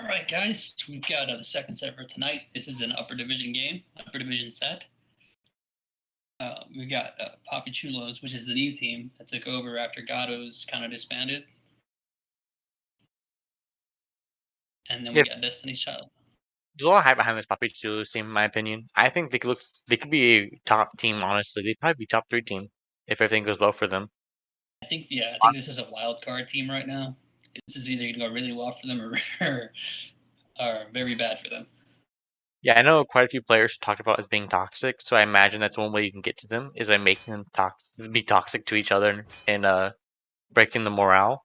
All right, guys, we've got the second set for tonight. This is an upper division game, upper division set. We got PapiChulos, which is the new team that took over after Gatto's kind of disbanded. And then we got Destiny's Child. There's a lot of hype behind this PapiChulos team, in my opinion. I think they could be a top team, honestly. They'd probably be top 3 team if everything goes well for them. I think this is a wild card team right now. This is either going to go really well for them or very bad for them. Yeah, I know quite a few players talked about as being toxic, so I imagine that's one way you can get to them is by making them be toxic to each other and breaking the morale.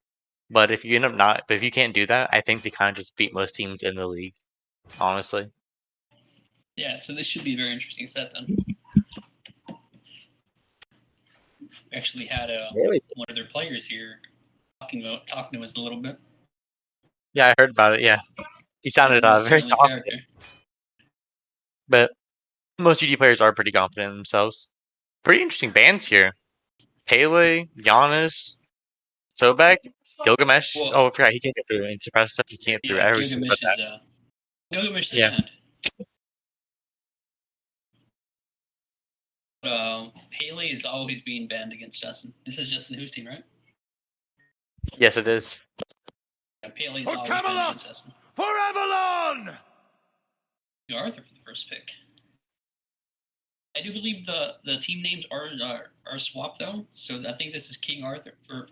But if you end up but if you can't do that, I think they kind of just beat most teams in the league, honestly. Yeah, so this should be a very interesting set then. We actually had one of their players here talking to us a little bit. Yeah, I heard about it. Yeah, he sounded very confident. But most UD players are pretty confident in themselves. Pretty interesting bands here. Pele, Giannis, Sobek, Gilgamesh. I forgot he can't get through. And Suppressed stuff he can't get through. I already forgot that. Gilgamesh is banned. Pele is always being banned against Justin. This is Justin Who's team, right? Yes, it is. Yeah, Pele is always banned against Justin. For Avalon! Arthur for the first pick. I do believe the team names are swapped though, so I think this is King Arthur for.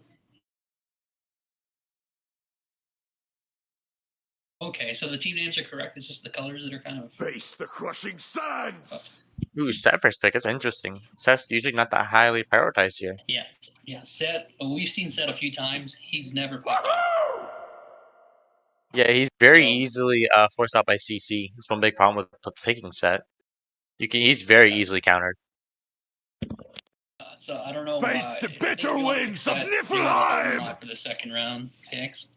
Okay, so the team names are correct. It's just the colors that are kind of. Face the crushing sands. Ooh, Set first pick. That's interesting. Set's usually not that highly prioritized here. Yeah. Set. We've seen Set a few times. He's never picked up. Yeah, he's very easily forced out by CC. That's one big problem with picking Set. He's very easily countered. So I don't know Face why. the bitter winds of Niflheim for the second round picks.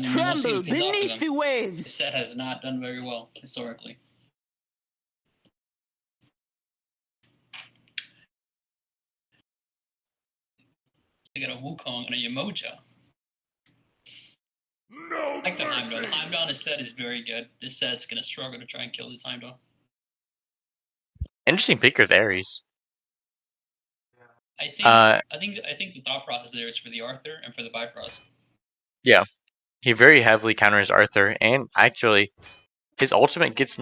Tremble beneath the waves. Set has not done very well historically. They got a Wukong and a Yamoja. No I like the Heimdall. The Heimdall is set is very good. This set's gonna struggle to try and kill this Heimdall. Interesting pick with Ares. I think the thought process there is for the Arthur and for the Bifrost. Yeah, he very heavily counters Arthur, and actually, his ultimate gets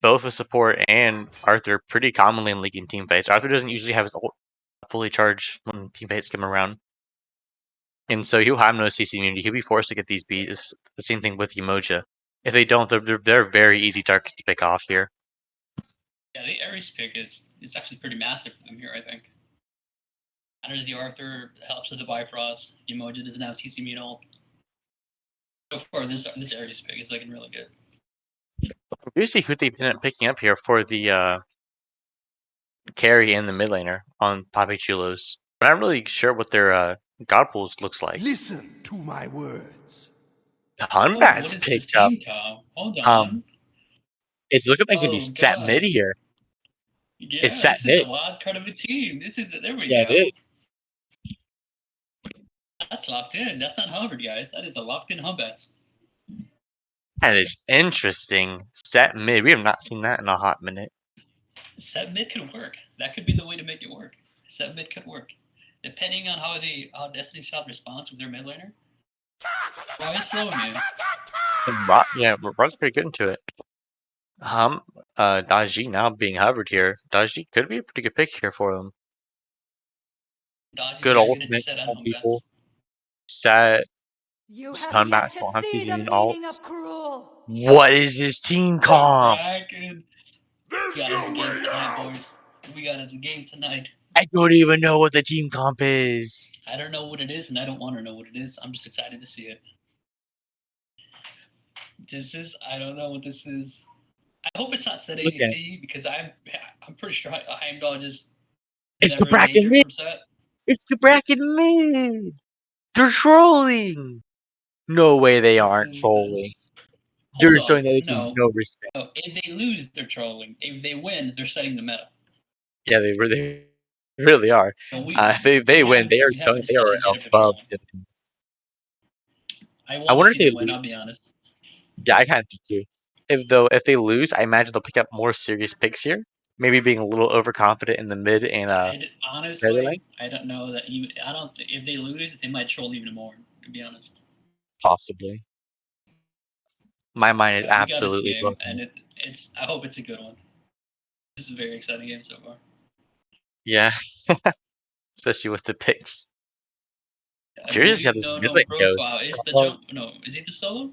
both with support and Arthur pretty commonly in league and team fights. Arthur doesn't usually have his ult fully charged when team fights come around. And so he'll have no CC immunity. He'll be forced to get these beats. The same thing with Umoja. If they don't, they're very easy targets to pick off here. Yeah, the Ares pick is actually pretty massive for them here, I think. Counters the Arthur, helps with the Bifrost. Umoja doesn't have CC immune ult. So far, this Ares pick is looking really good. We'll see who they end up picking up here for the carry and the mid laner on PapiChulos. I'm not really sure what their god pools looks like. Listen to my words. Hunbat's picked up. Hold on. It's looking like it's gonna be Set mid here. Yeah, it's Set mid. Is a wild card of a team. There we go. Yeah, it is. That's locked in. That's not Hubbard, guys. That is a locked in Hubbats. That is interesting. Set mid. We have not seen that in a hot minute. Set mid could work. That could be the way to make it work. Set mid could work. Depending on how Destiny's Child responds with their mid laner. Why is slowing you? Yeah, Rod's pretty good into it. Daji now being hovered here. Daji could be a pretty good pick here for them. Good ultimate on people. Set. Hunbat won't have season in alts. What is this team comp? We got us a game tonight, boys. We got us a game tonight. I don't even know what the team comp is. I don't know what it is, and I don't want to know what it is. I'm just excited to see it. I don't know what this is. I hope it's not set ADC because I'm pretty sure Heimdall just. It's the bracket mid. It's the bracket mid. They're trolling. No way they aren't trolling. They're showing the other team no respect. No, if they lose, they're trolling. If they win, they're setting the meta. Yeah, they really are. If they win, they are above the. I I want wonder to if see they them win, lose. I'll be honest. Yeah, I kind of do too. If they lose, I imagine they'll pick up more serious picks here. Maybe being a little overconfident in the mid and early lane, Honestly, I don't know that even. I don't. If they lose, they might troll even more. To be honest. possibly. My mind is We got this absolutely game, broken. and it's. I hope it's a good one. This is a very exciting game so far. Yeah, especially with the picks. I Curious how believe this mid no lane goes. profile. Is the Well, jump? No, is it the solo?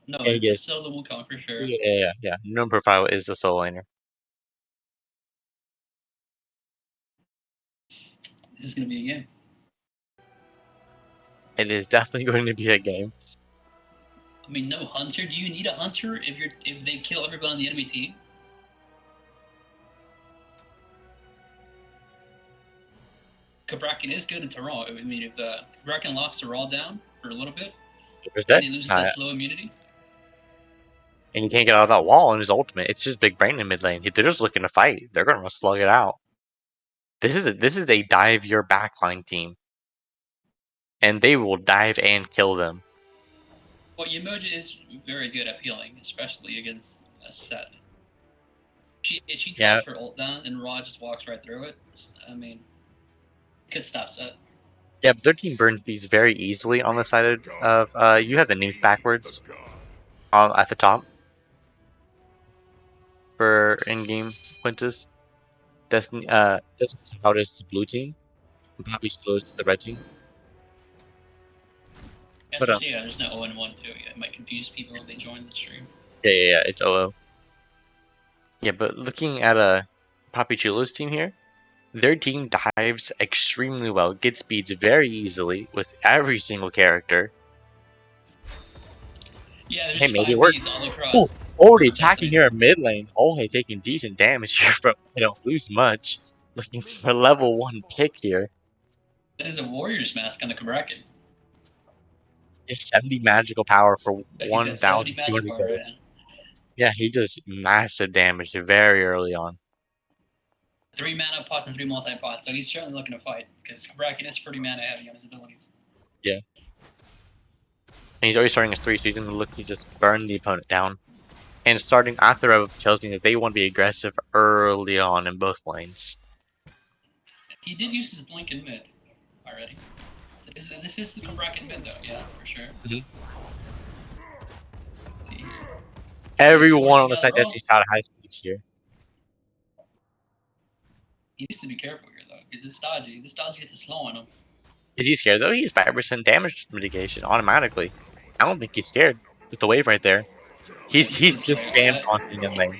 No, yeah, it's a yes. solo Wukong for sure. Yeah. No profile is the solo laner. This is gonna be a game. It is definitely going to be a game. I mean, no hunter. Do you need a hunter if they kill everyone on the enemy team? Kabrakan is good in Toronto. I mean, if the Kabrakan locks are all down for a little bit, and he loses that slow immunity. And you can't get out of that wall in his ultimate. It's just big brain in mid lane. They're just looking to fight. They're going to slug it out. This is a dive your backline team, and they will dive and kill them. Well, Yemoja is very good at peeling, especially against a set. She drops her ult down, and Raw just walks right through it. I mean, could stop set. Yeah, but their team burns these very easily on the side of you have the names backwards at the top for in-game Quintus. Destiny that's how it is the blue team. And PapiChulos is the red team. Yeah, But there's no 0-1 too. Yeah, it might confuse people if they join the stream. yeah, it's OO. Yeah, but looking at PapiChulos team here, their team dives extremely well, gets speeds very easily with every single character. Yeah, there's Hey, maybe it 5 works. beads all Ooh, across. already attacking here in mid lane. Only taking decent damage here, but they don't lose much. Looking for level 1 pick here. That is a Warrior's Mask on the Kabrakan. It's 70 magical power for He's got 70 magic 1,200 power right gold. now. Yeah, he does massive damage very early on. 3 mana pots and 3 multi-pots, so he's certainly looking to fight, because Kabrakan is pretty mana heavy on his abilities. Yeah. And he's already starting his 3, so he's going to look to just burn the opponent down. And starting after Rev tells me that they want to be aggressive early on in both lanes. He did use his blink in mid already. This is the Kabrakan mid though, yeah, for sure. Everyone on the side does see shot at high speeds here. He needs to be careful here though, because this dodgy gets a slow on him. Is he scared though? He's 5% damage mitigation automatically. I don't think he's scared with the wave right there. He's just spam taunting in lane.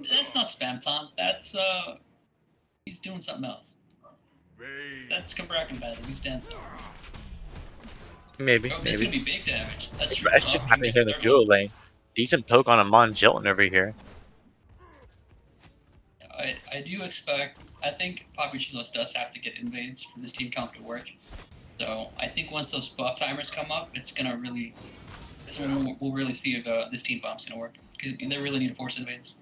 That's not spam taunt. That's he's doing something else. That's Kabrakan battle. He's dancing. Maybe. This is gonna be big damage. That's true. That shit happening here in the duo lane. Decent poke on a Mon Jilton over here. I do expect. I think PapiChulos does have to get invades for this team comp to work. So I think once those buff timers come up, it's gonna really. That's when we'll really see if this team bomb's gonna work, because they really need to force invades.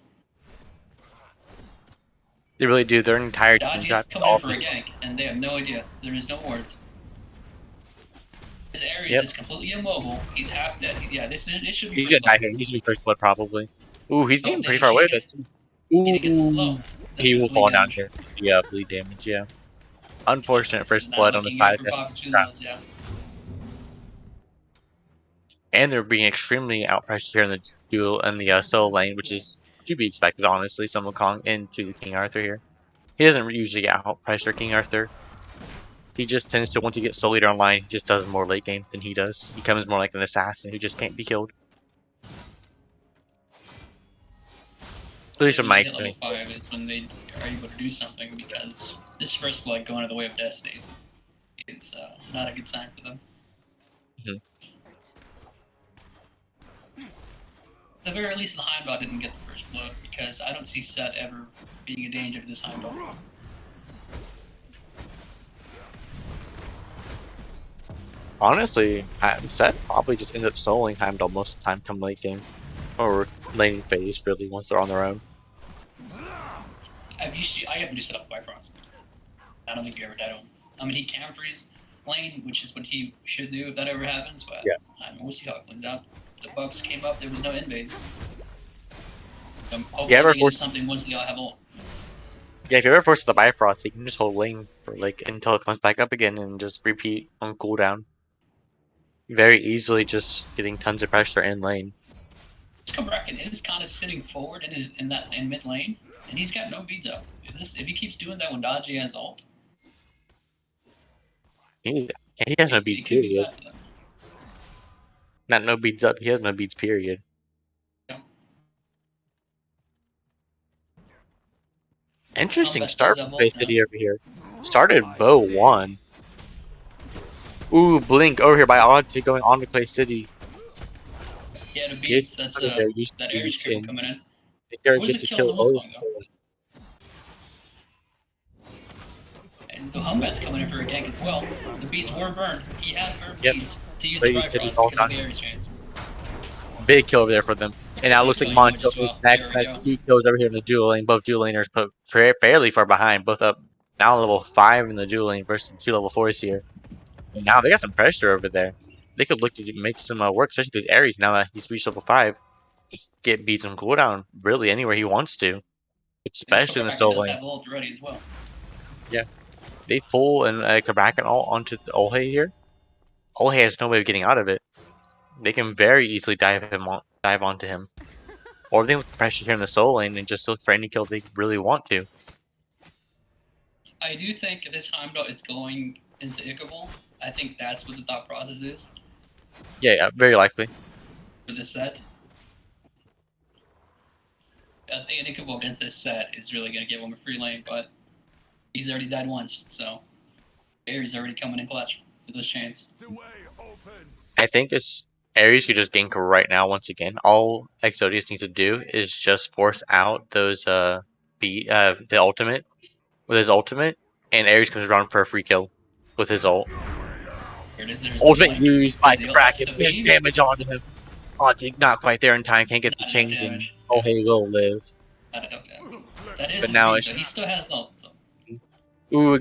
They really do. Their entire team Dodgy's coming in for a gank, and they have no idea. There is no wards. His Ares is completely immobile. He's half dead. Yeah, this should be. He's gonna die here. He's gonna be first blood probably. Ooh, he's getting pretty far away with it. Ooh, he will fall down here. Yeah, bleed damage. Yeah. Unfortunate first blood on the side. Yeah. And they're being extremely outpriced here in the duel and the solo lane, which is to be expected, honestly. Some Wukong into the King Arthur here. He doesn't usually get outpriced for King Arthur. He just tends to, once he gets Soul Eater online, he just does more late game than he does. He becomes more like an assassin who just can't be killed. At least from my experience. Level 5 is when they are able to do something, because this first blood going to the way of destiny, it's not a good sign for them. At the very least, the Heimdall didn't get the first blood, because I don't see Set ever being a danger to this Heimdall. Honestly, Set probably just ends up soloing Heimdall most of the time come late game. Or lane phase, really, once they're on their own. I haven't set up Bifrost. I don't think you ever dead him. I mean, he can freeze lane, which is what he should do if that ever happens. But Yeah. we'll see how it plays out. The buffs came up. There was no invades. I'm hoping Yeah, they ever get forced- something once they all have ult. Yeah, if you ever force the Bifrost, you can just hold lane for like until it comes back up again and just repeat on cooldown. Very easily, just getting tons of pressure in lane. Bracken is kind of sitting forward in mid lane, and he's got no beads up. If he keeps doing that when Dodgy has ult, He has no beats, it could be period. bad for them. Not no beats up. He has no beats, period. Yeah. Interesting Combat start does from have Clay ult now. City over here. Started Bow 1. Ooh, Blink over here by Oddty going on to Clay City. Yeah, the Gets beats. That's out of there, used that to Ares beats triple in. coming in. There Was gets a a kill in kill the Wukong, over. though. And the Humbat's coming in for a gank as well. The beats were burned. He had burned Yep. beats to use But the he said he Bifrost falls because of down. the Ares chance. Big kill over there for them. And now it looks like Killing Mojo Moncho as well. is back. There we Has go. 2 kills over here in the duel lane. Both duel laners put fairly far behind. Both up now level 5 in the duel lane versus 2 level 4s here. And now they got some pressure over there. They could look to make some work, especially with Ares now that he's reached level 5. He can get beats on cooldown really anywhere he wants to. Especially in the Bracken soul does lane. have ult ready as well. Yeah. They pull and Kabrakan all onto the Olhe here. Olhe has no way of getting out of it. They can very easily dive onto him. Or they look pressure here in the soul lane and just look for any kill they really want to. I do think this Heimdall is going into Ickable. I think that's what the thought process is Yeah, very likely. for this set. I think an Ickable against this set is really going to give him a free lane, but he's already died once, so Ares already coming in clutch for this chance. The way opens. I think it's Ares could just gank right now once again. All Exodius needs to do is just force out those the ultimate with his ultimate, and Ares comes around for a free kill with his ult. Here it is, there's Ultimate the blink. used by There's the ult, Kraken. that's the Big beams. damage onto him. Auntie not quite there in time. Can't get the Not enough change in. damage. Oh, hey, will live. Not enough damage. That is But his now beat, it's so he still has ult. So. ooh.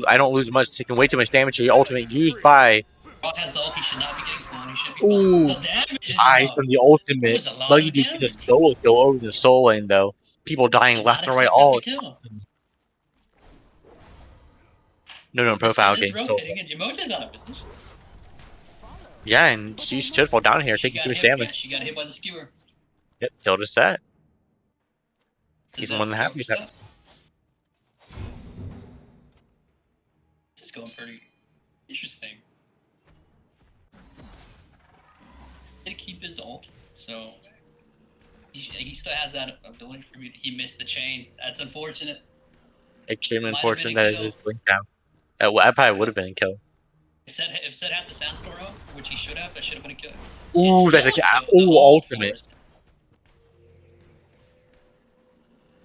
I don't lose much. Taking way too much damage here. Ultimate used by Rock has ult, he should not be getting full, he should be ooh. full. The damage is Eyes enough. from the That ultimate. was a lot Lucky of dude gets a damage. solo kill over the soul lane though. People dying Did left not and right. expect that All to kill. no The set profile is game. So rotating and Emoji's out of position. yeah, and she should fall down here, She taking got too much hit. Yeah, damage. she got hit by the skewer. Yep, killed a set. So He's that's more than a kill happy for with that. set. This is going pretty interesting. Did keep his ult, so he still has that ability for me. He missed the chain. That's unfortunate. Extremely Might have been unfortunate a that is kill. his blink down. Well, that probably would have been a kill. If Seth had the Sandstorm up, which he should have, that should have been a kill. Ooh, It's that's a still kill. kill. The Ooh, ult ultimate. forced.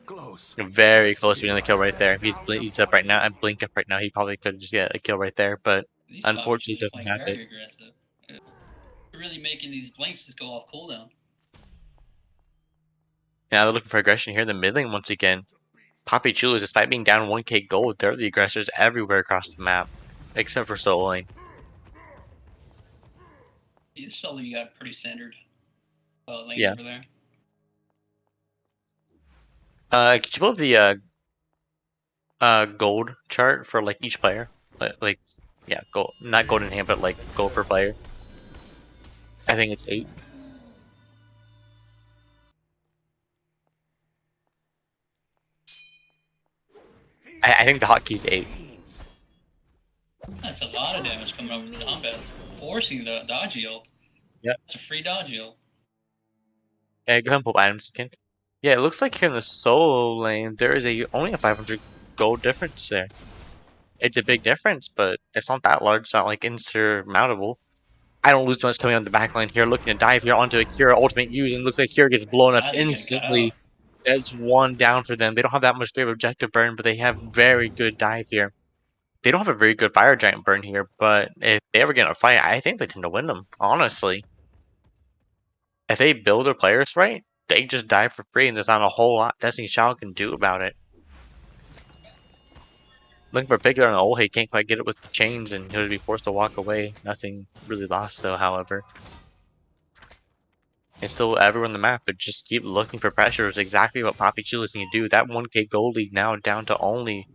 Close. Very close to being the kill right there. If he's bleeds up right now and blink up right now, he probably could just get a kill right there, but These unfortunately Fabians are doesn't playing have very it. aggressive. They're really making these blinks just go off cooldown. Now they're looking for aggression here in the mid lane once again. PapiChulos, despite being down 1k gold, they're the aggressors everywhere across the map, except for soul lane. You saw you got pretty standard lane Yeah. over there. Could you pull up the gold chart for like each player? Like yeah, gold, not gold in hand, but like gold per player. I think it's 8. I think the hotkey's 8. That's a lot of damage coming up with the combats. Forcing the dodge yield. Yep. It's a free dodge yield. Yeah, go ahead and pull up items again. Yeah, it looks like here in the solo lane there is only a 500 gold difference there. It's a big difference, but it's not that large. It's not like insurmountable. I don't lose much coming on the back line here, looking to dive here onto a Kira ultimate use, and looks like Kira gets blown up They get cut instantly. out. That's one down for them. They don't have that much great objective burn, but they have very good dive here. They don't have a very good fire giant burn here, but if they ever get in a fight, I think they tend to win them, honestly. If they build their players right, they just die for free, and there's not a whole lot Destiny Child can do about it. Looking for a pick there on Old. He can't quite get it with the chains, and he'll be forced to walk away. Nothing really lost though, however. And still everyone on the map, but just keep looking for pressure. It's exactly what PapiChulos need to do. That 1K gold lead now down to only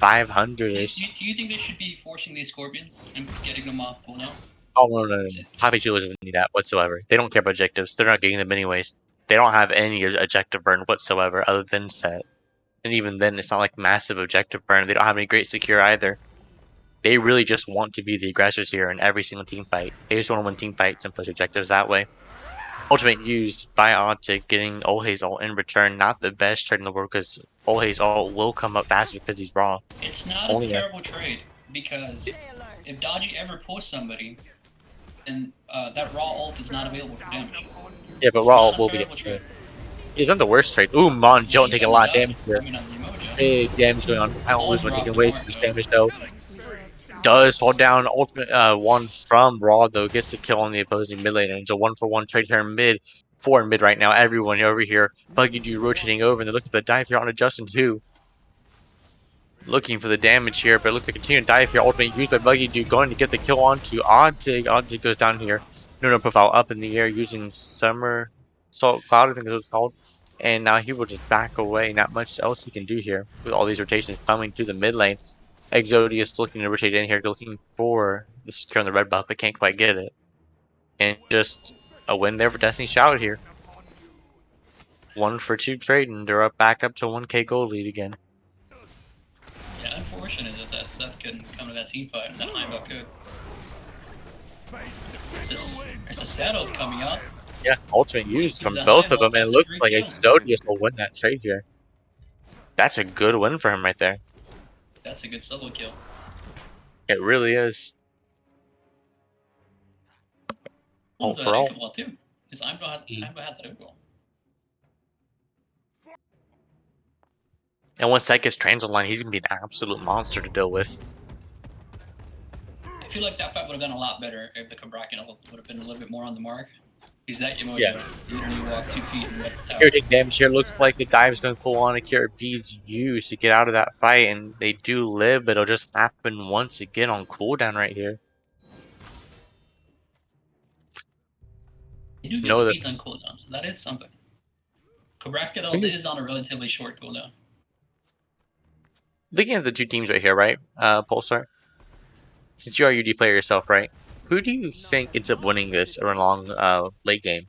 500-ish. Do you think they should be forcing these Scorpions and getting them off cooldown? Oh, no. PapiChulos doesn't need that whatsoever. They don't care about objectives. They're not getting them anyways. They don't have any objective burn whatsoever other than set. And even then, it's not like massive objective burn. They don't have any great secure either. They really just want to be the aggressors here in every single team fight. They just want to win team fights and push objectives that way. Ultimate used by Ontic, getting Olhe's ult in return. Not the best trade in the world because Olhe's ult will come up faster because he's raw. It's not a terrible trade because if Dodgy ever pulls somebody, then that raw ult is not available for damage. Yeah, but raw ult will be trade. It's not the worst trade. Ooh, Monjot taking a lot of damage here. Big damage going on. I don't lose one taking way too much damage though. Does fall down. Ultimate one from Raw though gets the kill on the opposing mid lane. And it's a 1-for-1 trade here in mid. 4 in mid right now. Everyone over here. Buggy Dude rotating over, and they're looking for the dive here on Justin too. Looking for the damage here, but look to continue to dive here. Ultimate used by Buggy Dude going to get the kill onto Ontic. Ontic goes down here. No profile up in the air using Summer Salt Cloud, I think is what it's called. And now he will just back away. Not much else he can do here with all these rotations coming to the mid lane. Exodius looking to rotate in here, looking for the secure on the red buff, but can't quite get it. And just a win there for Destiny Shout here. 1-for-2 trade, and they're back up to 1K gold lead again. Yeah, unfortunate that Seth couldn't come to that team fight, and that Heimdall could. There's a saddle coming up. Yeah, ultimate used from both of them, and it looks like Exodius will win that trade here. That's a good win for him right there. That's a good solo kill. It really is. Well, too. Because Heimdall had that overall. And once that gets trans online, he's gonna be an absolute monster to deal with. I feel like that fight would have gone a lot better if the Kabrakan would have been a little bit more on the mark. Because that Emoji, you walk 2 feet and Here taking damage here. Looks like the dive's going full on. Akira B's used to get out of that fight, and they do live, but it'll just happen once again on cooldown right here. You do get the beats on cooldown, so that is something. Kabrakan is on a relatively short cooldown. Looking at the two teams right here, right, Pulsar? Since you are a UD player yourself, right? Who do you think ends up winning this along late game?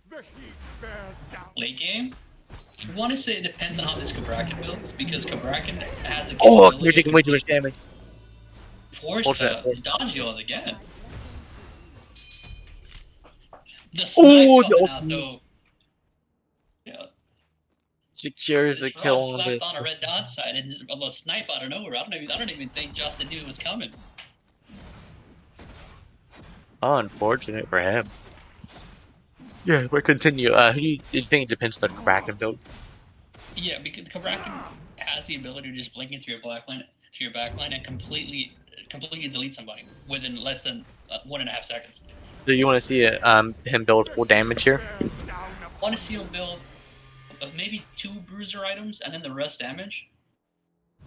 Late game? I want to say it depends on how this Kabrakan builds, because Kabrakan has a Oh, you're taking way too much damage. Force dodge ult again. The snipe coming out though. Yeah. Secures the kill on the on a red dot side, and a snipe out of nowhere. I don't even think Justin knew it was coming. Unfortunate for him. Yeah, we'll continue. Who do you think it depends on the Kabrakan build? Yeah, because Kabrakan has the ability to just blink into your backline and completely delete somebody within less than 1.5 seconds. Do you want to see him build full damage here? I want to see him build maybe 2 bruiser items and then the rest damage.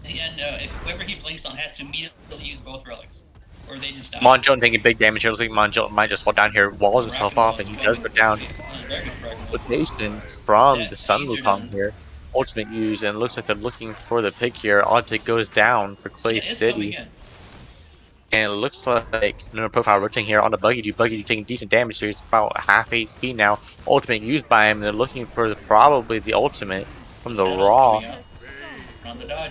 And if whoever he blinks on has to immediately use both relics. Or they just die. Monjot taking big damage here. Looks like Monjot might just fall down here, walls himself off, and he does go down. Rotation from the Sun Wukong here. Ultimate use, and it looks like they're looking for the pick here. Ontic goes down for Clay City. And it looks like no profile rotating here on the Buggy Dude. Buggy Dude taking decent damage here. It's about half HP now. Ultimate used by him. They're looking for probably the ultimate from the Raw.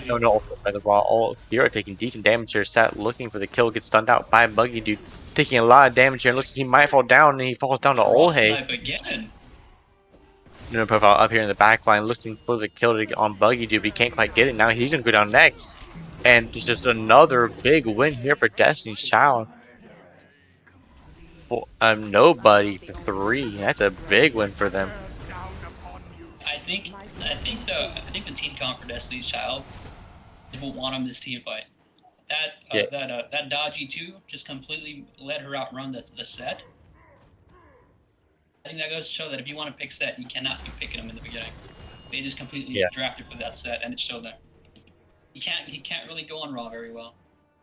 No, by the Raw ult. Hero taking decent damage here. Sat looking for the kill. Gets stunned out by Buggy Dude. Taking a lot of damage here. And looks like he might fall down. And he falls down to Olhe. No profile up here in the back line. Looking for the kill on Buggy Dude. But he can't quite get it. Now he's going to go down next. And it's just another big win here for Destiny's Child. Well, nobody for 3. That's a big win for them. I think the team comp for Destiny's Child will want him this team fight. That Dodgy 2 just completely let her outrun the set. I think that goes to show that if you want to pick set, you cannot be picking them in the beginning. They just completely drafted for that set, and it showed there. He can't really go on Raw very well.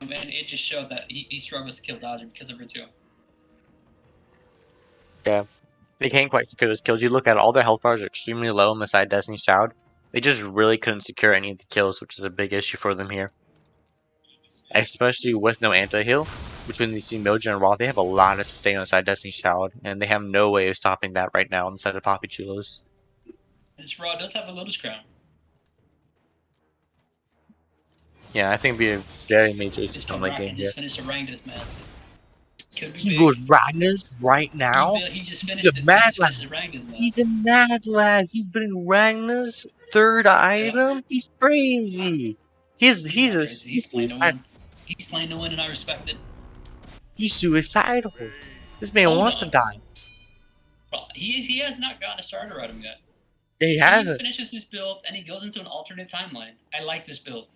And it just showed that he struggles to kill Dodger because of her too. Yeah. They can't quite secure those kills. You look at it, all their health bars are extremely low on the side Destiny's Child. They just really couldn't secure any of the kills, which is a big issue for them here. Especially with no anti-heal. Between these two Mojo and Raw, they have a lot of sustain on the side Destiny's Child, and they have no way of stopping that right now on the side of PapiChulos. This Raw does have a Lotus Crown. Yeah, I think it'd be a very major issue This on the game can here. just finish Rangda's mask. He goes Ragnas right now. He just finished He's a mad lad. Rangda's mask. He's a mad lad. He's been Ragna's third item. He's crazy. He's playing to win. He's playing to win, and I respect it. He's suicidal. This man wants to die. Well, he has not gotten a starter item yet. He hasn't. He finishes his build, and he goes into an alternate timeline. I like this build.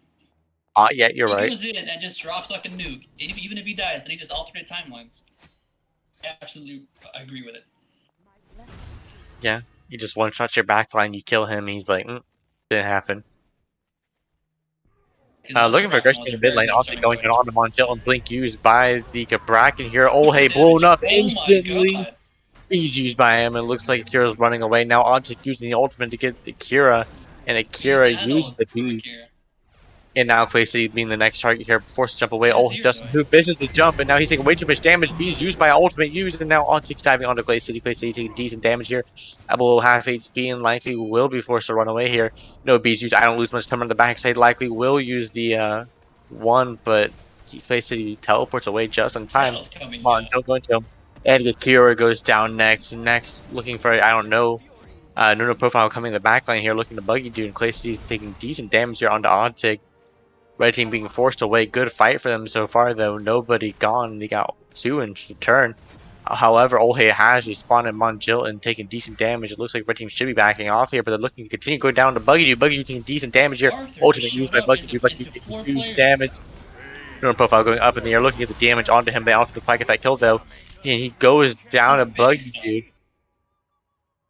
Yeah, you're right. He goes in and just drops like a nuke. Even if he dies, and he just alternate timelines. Absolutely agree with it. Yeah, you just one-shot your backline, you kill him, he's like, didn't happen. Looking for aggression in the mid lane, also going on to Montiel and Blink used by the Cabrakan here. Oh, hey, blown up instantly. He's used by him, and it looks like Akira's running away. Now Ontic using the ultimate to get Akira, and Akira uses the beat. And now Clay City being the next target here, forced to jump away. Oh, Justin who misses the jump, and now he's taking way too much damage. B's used by ultimate used, and now Ontic's diving onto Clay City. Clay City taking decent damage here. At below half HP, and likely will be forced to run away here. No B's used. I don't lose much coming on the backside. Likely will use the one, but Clay City teleports away just in time. Come on, don't go into him. And Akira goes down next. Next, looking for, I don't know, no profile coming in the backline here, looking to buggy dude. And Clay City's taking decent damage here onto Ontic. Red team being forced away. Good fight for them so far, though. Nobody gone. They got 2 in turn. However, Olhe has respawned in Monjil and taking decent damage. It looks like red team should be backing off here, but they're looking to continue going down to Buggy Dude. Buggy Dude taking decent damage here. Ultimate used by Buggy Dude. Buggy Dude taking huge damage. No profile going up in the air, looking at the damage onto him. They also the fight get that kill, though. And he goes down to Buggy Dude.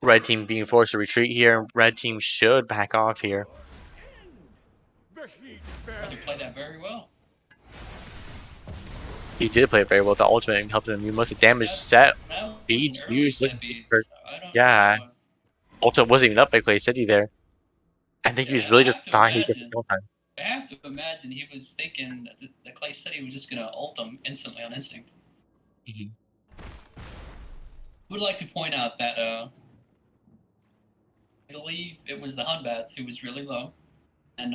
Red team being forced to retreat here. Red team should back off here. He played that very well. He did play it very well. The ultimate helped him do most of the damage set. Beads used. Yeah. Ultimate wasn't even up by Clay City there. I think he was really just thought he could get the time. I have to imagine he was thinking that the Clay City was just going to ult him instantly on instinct. Would like to point out that I believe it was the Hunbats who was really low. And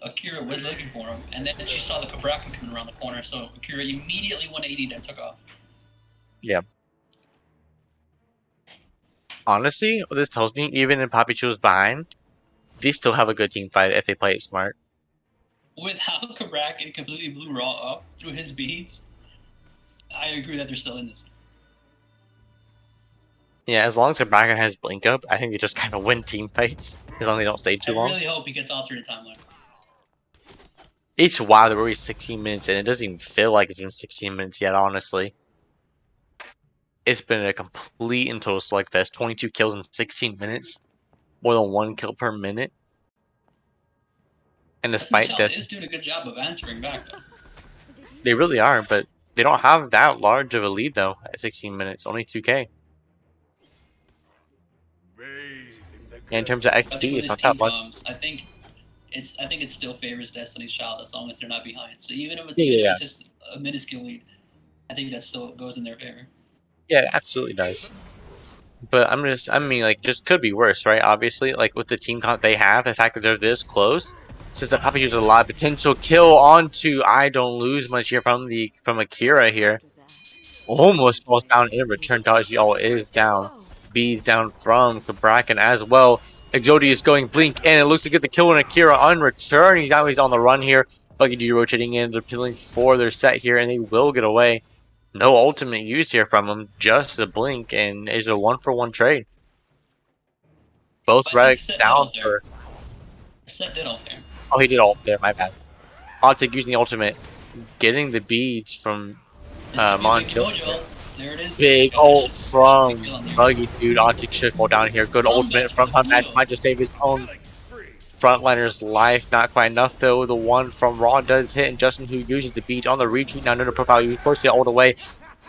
Akira was looking for him, and then she saw the Cabrakan coming around the corner, so Akira immediately 180'd and took off. Yeah. Honestly, what this tells me, even in PapiChulos behind, they still have a good team fight if they play it smart. With how Cabrakan completely blew Raw up through his beads, I agree that they're still in this. Yeah, as long as Cabrakan has Blink up, I think they just kind of win team fights, as long as they don't stay too long. I really hope he gets alternate timeline. Each while they're already 16 minutes in, it doesn't even feel like it's been 16 minutes yet, honestly. It's been a complete and total slugfest. 22 kills in 16 minutes. More than 1 kill per minute. And despite this, is doing a good job of answering back, though. They really are, but they don't have that large of a lead, though, at 16 minutes. Only 2K. And in terms of XP, it's not that much. I think it still favors Destiny's Child as long as they're not behind. So even if it's just a minuscule lead, I think that still goes in their favor. Yeah, it absolutely does. But just could be worse, right? Obviously, like with the team count they have, the fact that they're this close, says that PapiChulos has a lot of potential. Kill onto I don't lose much here from Akira here. Almost falls down in return. Dodge is down. B's down from Cabrakan as well. Exodius going Blink, and it looks to get the kill on Akira on return. He's on the run here. Buggy Dude rotating in, they're peeling for their set here, and they will get away. No ultimate use here from him, just a Blink, and it's a 1-for-1 trade. Both Rex down for. Set did ult there. Oh, he did ult there, my bad. Ontic using the ultimate, getting the beads from Monchill. There it is. Big ult from Buggy Dude. Ontic should fall down here. Good ultimate from Hunbats. Might just save his own Frontliner's life, not quite enough though. The one from Raw does hit, and Justin who uses the beach on the retreat. Now no profile, you force it all the way.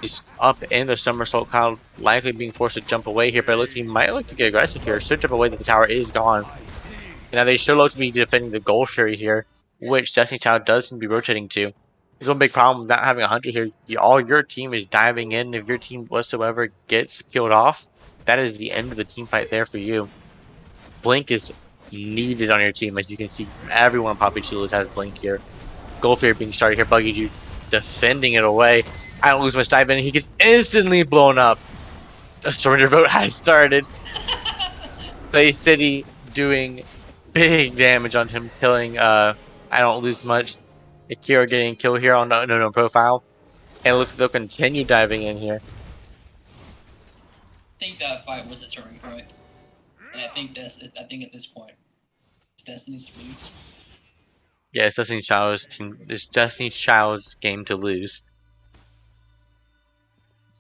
He's up in the somersault cloud, likely being forced to jump away here, but it looks he might look to get aggressive here. Should jump away that the tower is gone. And now they should look to be defending the Gold Fury here, which Destiny Child does seem to be rotating to. There's one big problem with not having a hunter here. All your team is diving in. If your team whatsoever gets killed off, that is the end of the team fight there for you. Blink is needed on your team, as you can see. Everyone on PapiChulos has Blink here. Gold Fury being started here. Buggy Juice defending it away. I don't lose much dive in. He gets instantly blown up. A surrender vote has started. Play City doing big damage on him, killing I don't lose much. Akira getting killed here on no profile. And it looks like they'll continue diving in here. I think that fight was a turning point. And I think at this point, it's Destiny's to lose. Yeah, it's Destiny Child's team. It's Destiny Child's game to lose.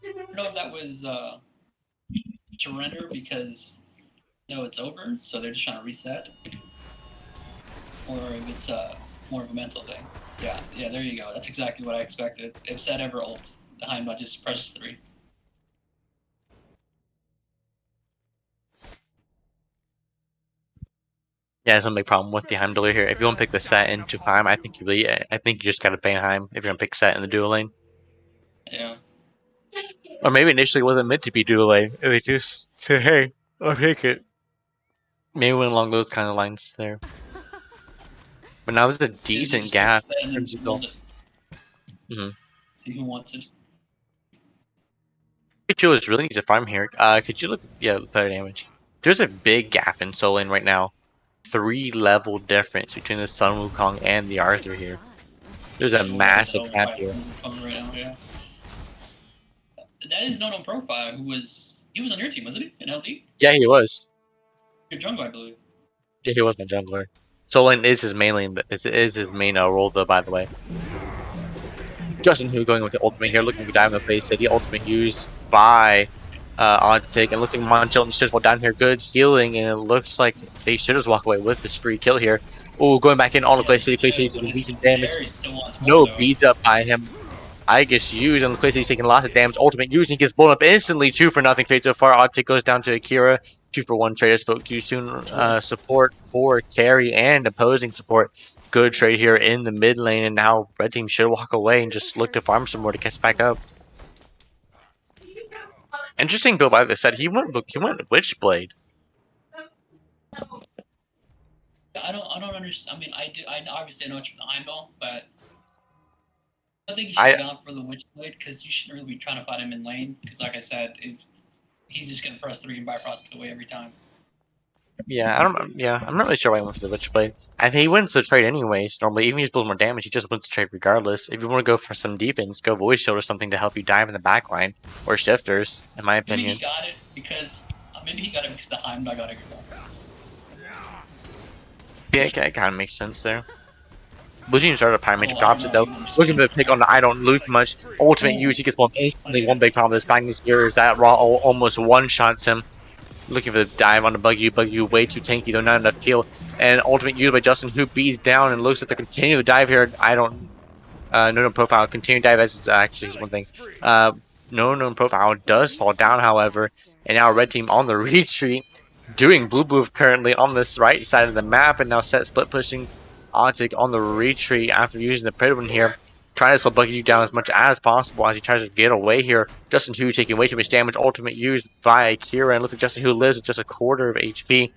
I don't know if that was surrender because no, it's over, so they're just trying to reset, or if it's more of a mental thing. Yeah, there you go. That's exactly what I expected. If Set ever ults, the Heimdall just presses 3. Yeah, there's no big problem with the Heimdall here. If you want to pick the Set into Heim, I think you just gotta ban Heim if you're gonna pick Set in the dual lane. Yeah. Or maybe initially it wasn't meant to be dual lane. They just said, hey, I'll take it. Maybe went along those kind of lines there. But now there's a decent gap. See who wants it. PapiChulos really needs to farm here. Could you look? Yeah, player damage. There's a big gap in Soul Lane right now. 3-level difference between the Sun Wukong and the Arthur here. There's a massive gap here. Right now, yeah. That is no profile. He was on your team, wasn't he? In LD? Yeah, he was. Your jungle, I believe. Yeah, he was my jungler. Soul Lane is his main lane. Is his main role though, by the way. Justin who going with the ultimate here, looking to dive in the face. The ultimate used by Ontic, and looking Monchilton should fall down here. Good healing, and it looks like they should just walk away with this free kill here. Oh, going back in on the Clay City. Clay City taking decent damage. No beads up by him. I guess used, and Clay City's taking lots of damage. Ultimate used, and gets blown up instantly. 2 for nothing. Fade so far. Ontic goes down to Akira. 2 for 1 trade. I spoke too soon. Support for carry and opposing support. Good trade here in the mid lane, and now red team should walk away and just look to farm some more to catch back up. Interesting build by the set. He went Witchblade. I don't understand. I mean, I obviously know it's from the Heimdall, but I think you should have gone for the Witchblade because you shouldn't really be trying to fight him in lane. Because, like I said, he's just gonna press 3 and bypass it away every time. Yeah, I'm not really sure why I went for the Witchblade. I think he wins the trade anyways. Normally, even if he just builds more damage, he just wins the trade regardless. If you want to go for some defense, go Void Shield or something to help you dive in the backline, or Shifters, in my opinion. Maybe he got it because the Heimdall got it. Yeah, it kind of makes sense there. Blue team started a Pyromantic opposite though. Looking for the pick on the I don't lose much. Ultimate use, he gets blown instantly. One big problem with this Magnus here is that Raw almost one-shots him. Looking for the dive on the Buggy way too tanky though, not enough kill. And ultimate used by Justin who beats down and looks like they continue the dive here. I don't no profile. Continue dive as actually is one thing. No profile does fall down however. And now red team on the retreat. Doing blue currently on this right side of the map, and now set split pushing Ontic on the retreat after using the Predwin here. Trying to slow Buggy down as much as possible as he tries to get away here. Justin Hu taking way too much damage. Ultimate used by Akira, and looks like Justin Hu lives with just a quarter of HP,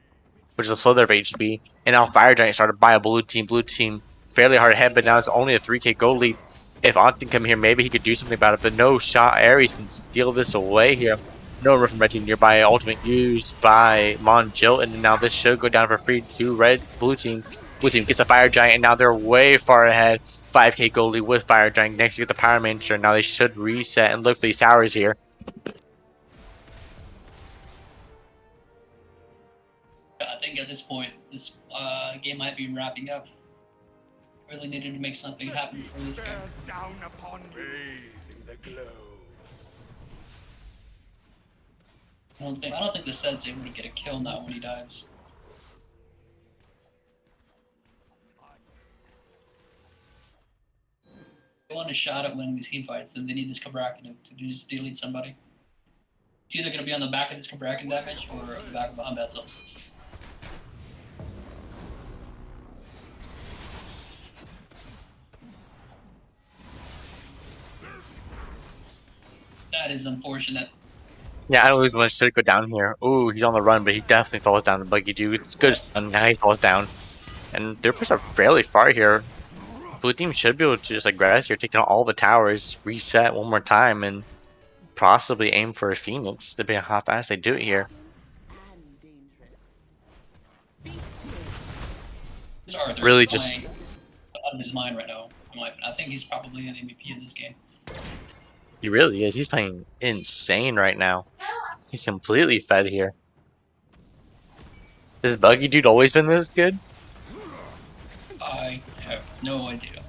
which is a slither of HP. And now Fire Giant started by a blue team. Blue team fairly hard ahead, but now it's only a 3k goal lead. If Ontic come here, maybe he could do something about it, but no shot. Ares can steal this away here. No room from red team nearby. Ultimate used by Monjil, and now this should go down for free to blue team. Blue team gets a Fire Giant, and now they're way far ahead. 5k goalie with Fire Giant next to get the Power Manager. Now they should reset and look for these towers here. I think at this point, this game might be wrapping up. Really needed to make something happen for this game. Down upon me in the glow. I don't think the Set's able to get a kill now when he dies. a shot at winning these team fights, then they need this Cabrakan to just delete somebody. It's either going to be on the back of this Cabrakan damage or on the back of the Humbatzel. That is unfortunate. Yeah, I don't lose much to go down here. Ooh, he's on the run, but he definitely falls down to Buggy Dude. It's good stun. Now he falls down. And their push are fairly far here. Blue team should be able to just aggress here, taking out all the towers, reset one more time, and possibly aim for a Phoenix, depending on how fast they do it here. This Arthur Really is just playing out of his mind right now. I think he's probably an MVP in this game. he really is. He's playing insane right now. He's completely fed here. Has Buggy Dude always been this good? I have no idea.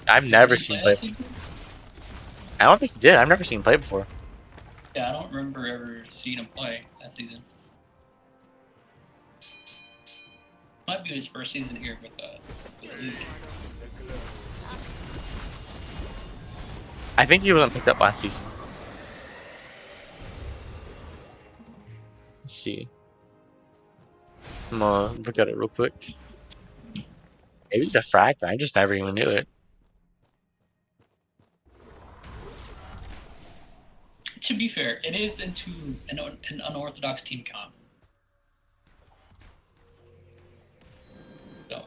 I've never seen play. I don't think he did. I've never seen him play before. Yeah, I don't remember ever seeing him play that season. Might be his first season here with the league. I think he wasn't picked up last season. Let's see. I'm gonna look at it real quick. Maybe he's a frag, but I just never even knew it. To be fair, it is into an unorthodox team comp. So,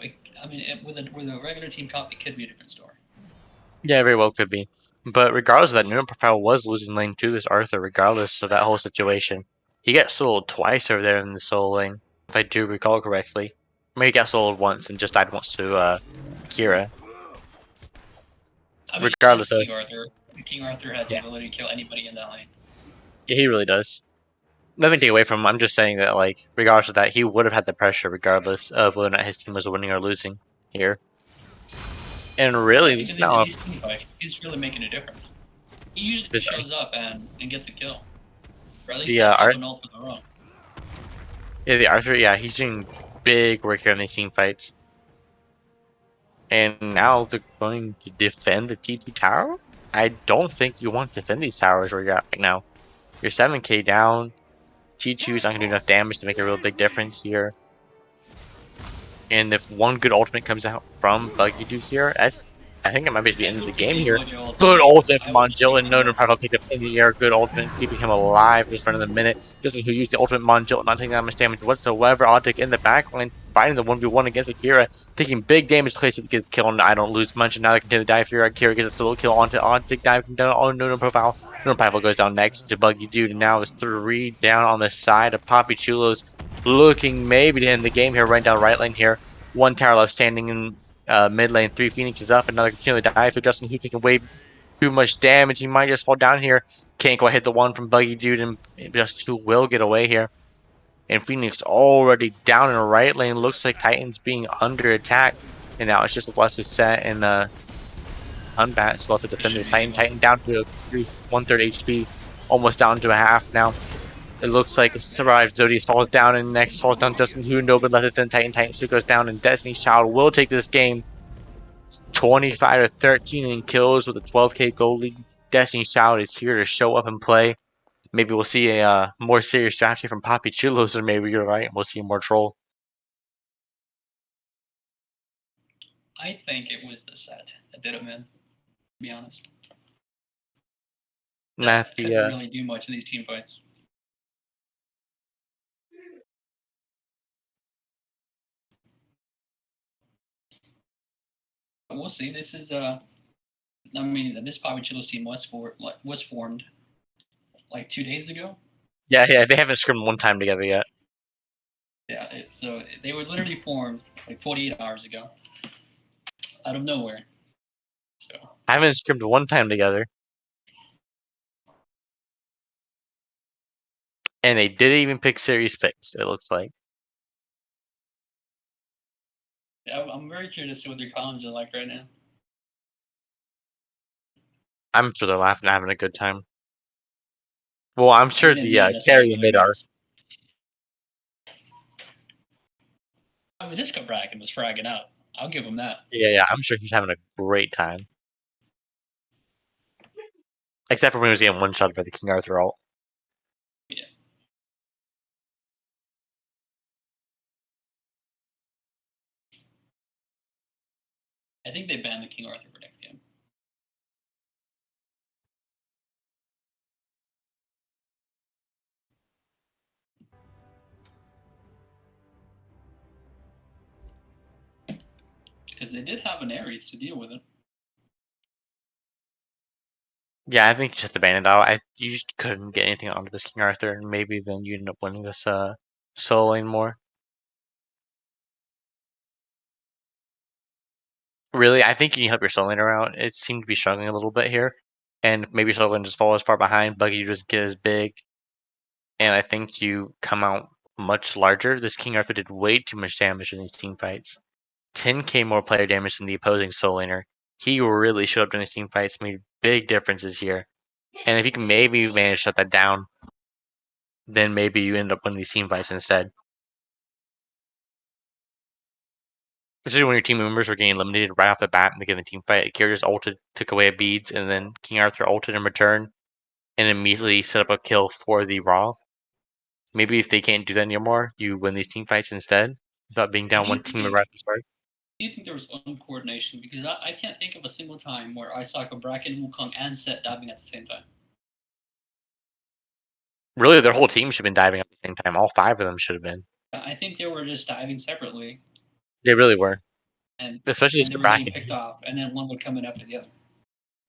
with a regular team comp, it could be a different story. Yeah, very well could be. But regardless of that, Nuno Profile was losing lane to this Arthur, regardless of that whole situation. He got soloed twice over there in the solo lane, if I do recall correctly. Maybe he got soloed once and just died once to Kira. Regardless of King Arthur has the ability to kill anybody in that lane. Yeah, he really does. Nothing to take away from him. I'm just saying that, like, regardless of that, he would have had the pressure regardless of whether or not his team was winning or losing here. And really, this is now he's really making a difference. He usually shows up and gets a kill. Or at least the ult for the run. Yeah, the Arthur, yeah, he's doing big work here in these team fights. And now they're going to defend the T2 tower? I don't think you want to defend these towers where you're at right now. You're 7k down. T2 is not going to do enough damage to make a real big difference here. And if one good ultimate comes out from Buggy Dude here, I think it might be the end of the game here. Good ultimate from Monjil, and no Prado picked up in the air. Good ultimate, keeping him alive just for another minute. Justin who used the ultimate Monjil, not taking that much damage whatsoever. Optic in the backline, fighting the 1v1 against Akira, taking big damage to place it to get the kill, and I don't lose much. And now they continue to dive here. Akira gets a solo kill onto Optic, diving down on No Profile. No Profile goes down next to Buggy Dude, and now it's 3 down on the side of PapiChulos, looking maybe to end the game here, right down right lane here. One tower left standing in mid lane, 3 Phoenixes up, another continually dive. So Justin Who's taking way too much damage. He might just fall down here. Can't quite hit the one from Buggy Dude, and Justin Who will get away here. And Phoenix already down in the right lane. Looks like Titan's being under attack. And now it's just left to set and Unbat. So left to defend this Titan down to 1/3 HP. Almost down to a half now. It looks like it survives. Zodius falls down, and next falls down Justin Who. Nobody left it than Titan. Titan still goes down, and Destiny's Child will take this game 25-13 in kills with a 12k gold lead. Destiny's Child is here to show up and play. Maybe we'll see a more serious strategy from PapiChulos, or maybe you're right, we'll see more troll. I think it was the set that did him in, to be honest. That couldn't really do much in these team fights. But we'll see. This is this PapiChulos team was formed like 2 days ago. Yeah, they haven't scrimmed one time together yet. Yeah, so they were literally formed like 48 hours ago, out of nowhere. So I haven't scrimmed one time together. And they didn't even pick series picks, it looks like. yeah, I'm very curious to see what their columns are like right now. I'm sure they're laughing and having a good time. Well, I'm sure the carry and mid are. I mean, this Cabrakan was fragging out. I'll give him that. Yeah, I'm sure he's having a great time. Except for when he was getting one-shot by the King Arthur ult. Yeah. I think they banned the King Arthur for next game. Because they did have an Ares to deal with it. Yeah, I think you just have to ban it out. You just couldn't get anything onto this King Arthur, and maybe then you end up winning this solo lane more. Really, I think you need to help your solo laner out. It seemed to be struggling a little bit here, and maybe solo lane just falls far behind. Buggy doesn't get as big, and I think you come out much larger. This King Arthur did way too much damage in these team fights. 10k more player damage than the opposing solo laner. He really showed up in these team fights, made big differences here. And if you can maybe manage to shut that down, then maybe you end up winning these team fights instead. Especially when your team members were getting eliminated right off the bat in the beginning of the team fight. Kira just ulted, took away beads, and then King Arthur ulted in return and immediately set up a kill for the Raw. Maybe if they can't do that anymore, you win these team fights instead without being down one team member at the start. Do you think there was uncoordination? Because I can't think of a single time where I saw Bracken, Wukong, and Set diving at the same time. Really, their whole team should have been diving at the same time. All 5 of them should have been. I think they were just diving separately. They really were. And especially they were getting picked off, and then one would come in after the other.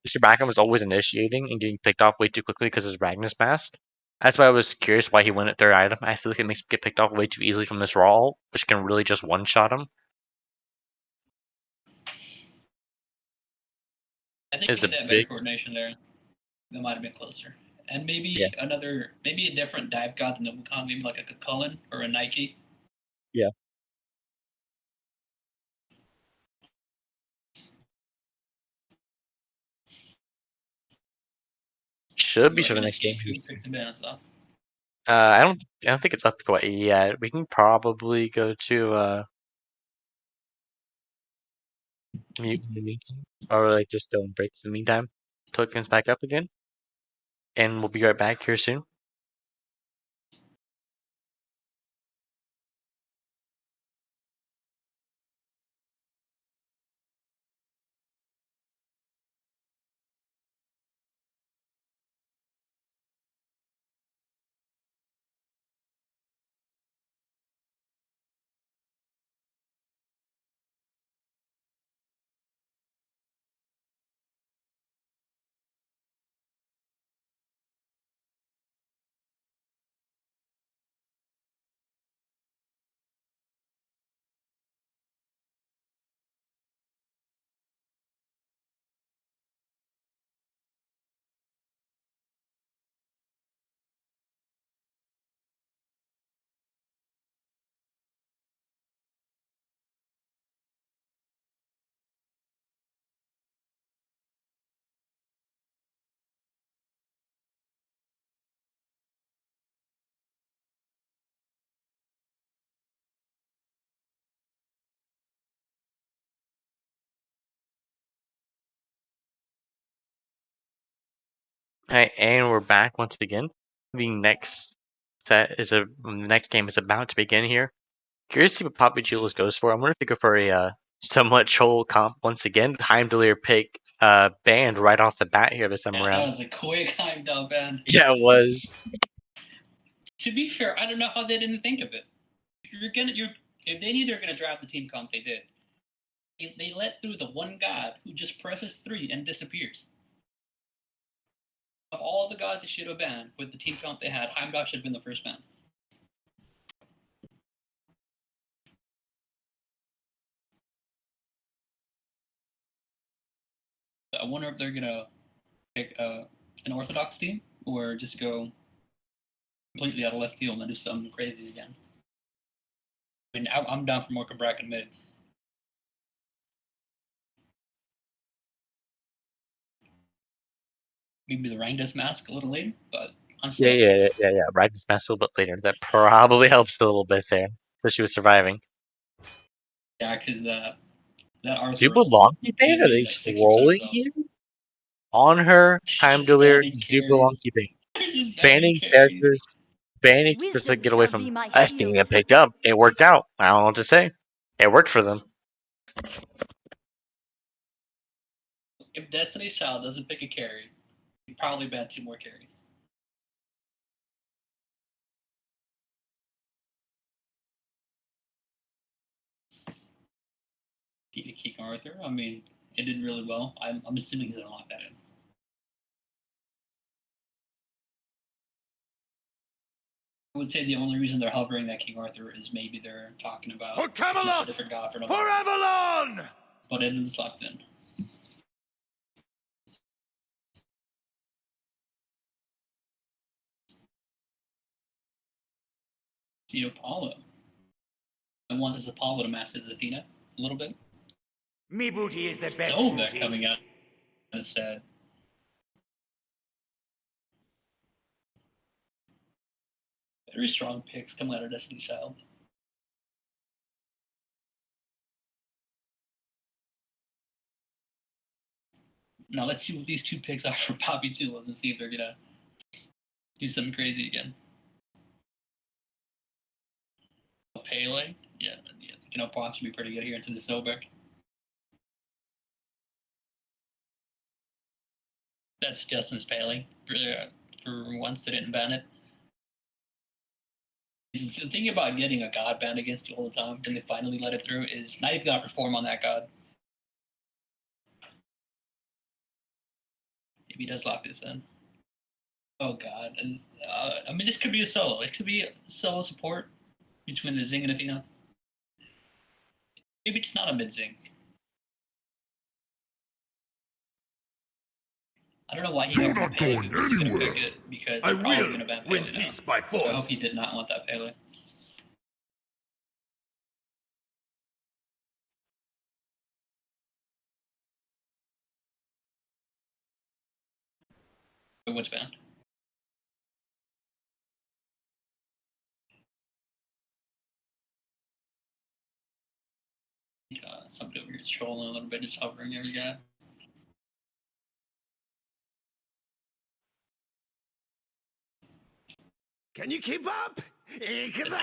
Mr. Bracken was always initiating and getting picked off way too quickly because of his Magnus mask. That's why I was curious why he went at third item. I feel like it makes him get picked off way too easily from this Raw ult, which can really just one-shot him. I think if they had better coordination there, they might have been closer. And maybe maybe a different dive god than the Wukong, maybe like a Cullen or a Nike. Yeah. Should be for the next game. Who picks the balance up? I don't think it's up quite yet. We can probably go to mute or like just go and break in the meantime until it comes back up again. And we'll be right back here soon. Alright, and we're back once again. The next game is about to begin here. Curious to see what PapiChulos goes for. I'm wondering if they go for a somewhat troll comp once again. Heimdallr pick banned right off the bat here this time around. That was a quick Heimdall ban. Yeah, it was. To be fair, I don't know how they didn't think of it. If they knew they were gonna draft the team comp, they did. They let through the one god who just presses 3 and disappears. Of all the gods they should have banned with the team comp they had, Heimdall should have been the first ban. I wonder if they're gonna pick an Orthodox team or just go completely out of left field and do something crazy again. I mean, I'm down for more Bracken mid. Maybe the Rangers mask a little later, but honestly. Yeah. Ragnar's mask a little bit later. That probably helps a little bit there, especially with surviving. Yeah, because that Arthur. Super long there? Are they trolling you? On her, time Just delirious, banning do belong carries. keeping. They're just banning Banning carries. characters to get away from. I think it picked up. It worked out. I don't know what to say. It worked for them. If Destiny's Child doesn't pick a carry, he probably ban 2 more carries. King Arthur. I mean, it did really well. I'm assuming he's gonna lock that in. I would say the only reason they're hovering that King Arthur is maybe they're talking about For Camelot! a different god for another. For Avalon! But it is locked in. See Apollo. I want this Apollo to match his Athena a little bit. Me booty is the best Sova booty. coming out instead. Very strong picks coming out of Destiny Child. Now let's see what these 2 picks are for PapiChulos and see if they're gonna do something crazy again. Pele, yeah, Poch should be pretty good here into the Sobek. That's Justin's Pele. For once, they didn't ban it. The thing about getting a god banned against you all the time, and they finally let it through, is now you've got to perform on that god. If he does lock this in. Oh god. I mean, this could be a solo. It could be a solo support between the Zing and Athena. Maybe it's not a mid-Zing. I don't know why he You're got not Pele. going He was gonna anywhere. pick it because I they're probably will gonna ban win Pele now. peace by So I hope force. he did not want that Pele. Wait, what's banned? Somebody over here is trolling a little bit, just hovering every guy. Can you keep up? Because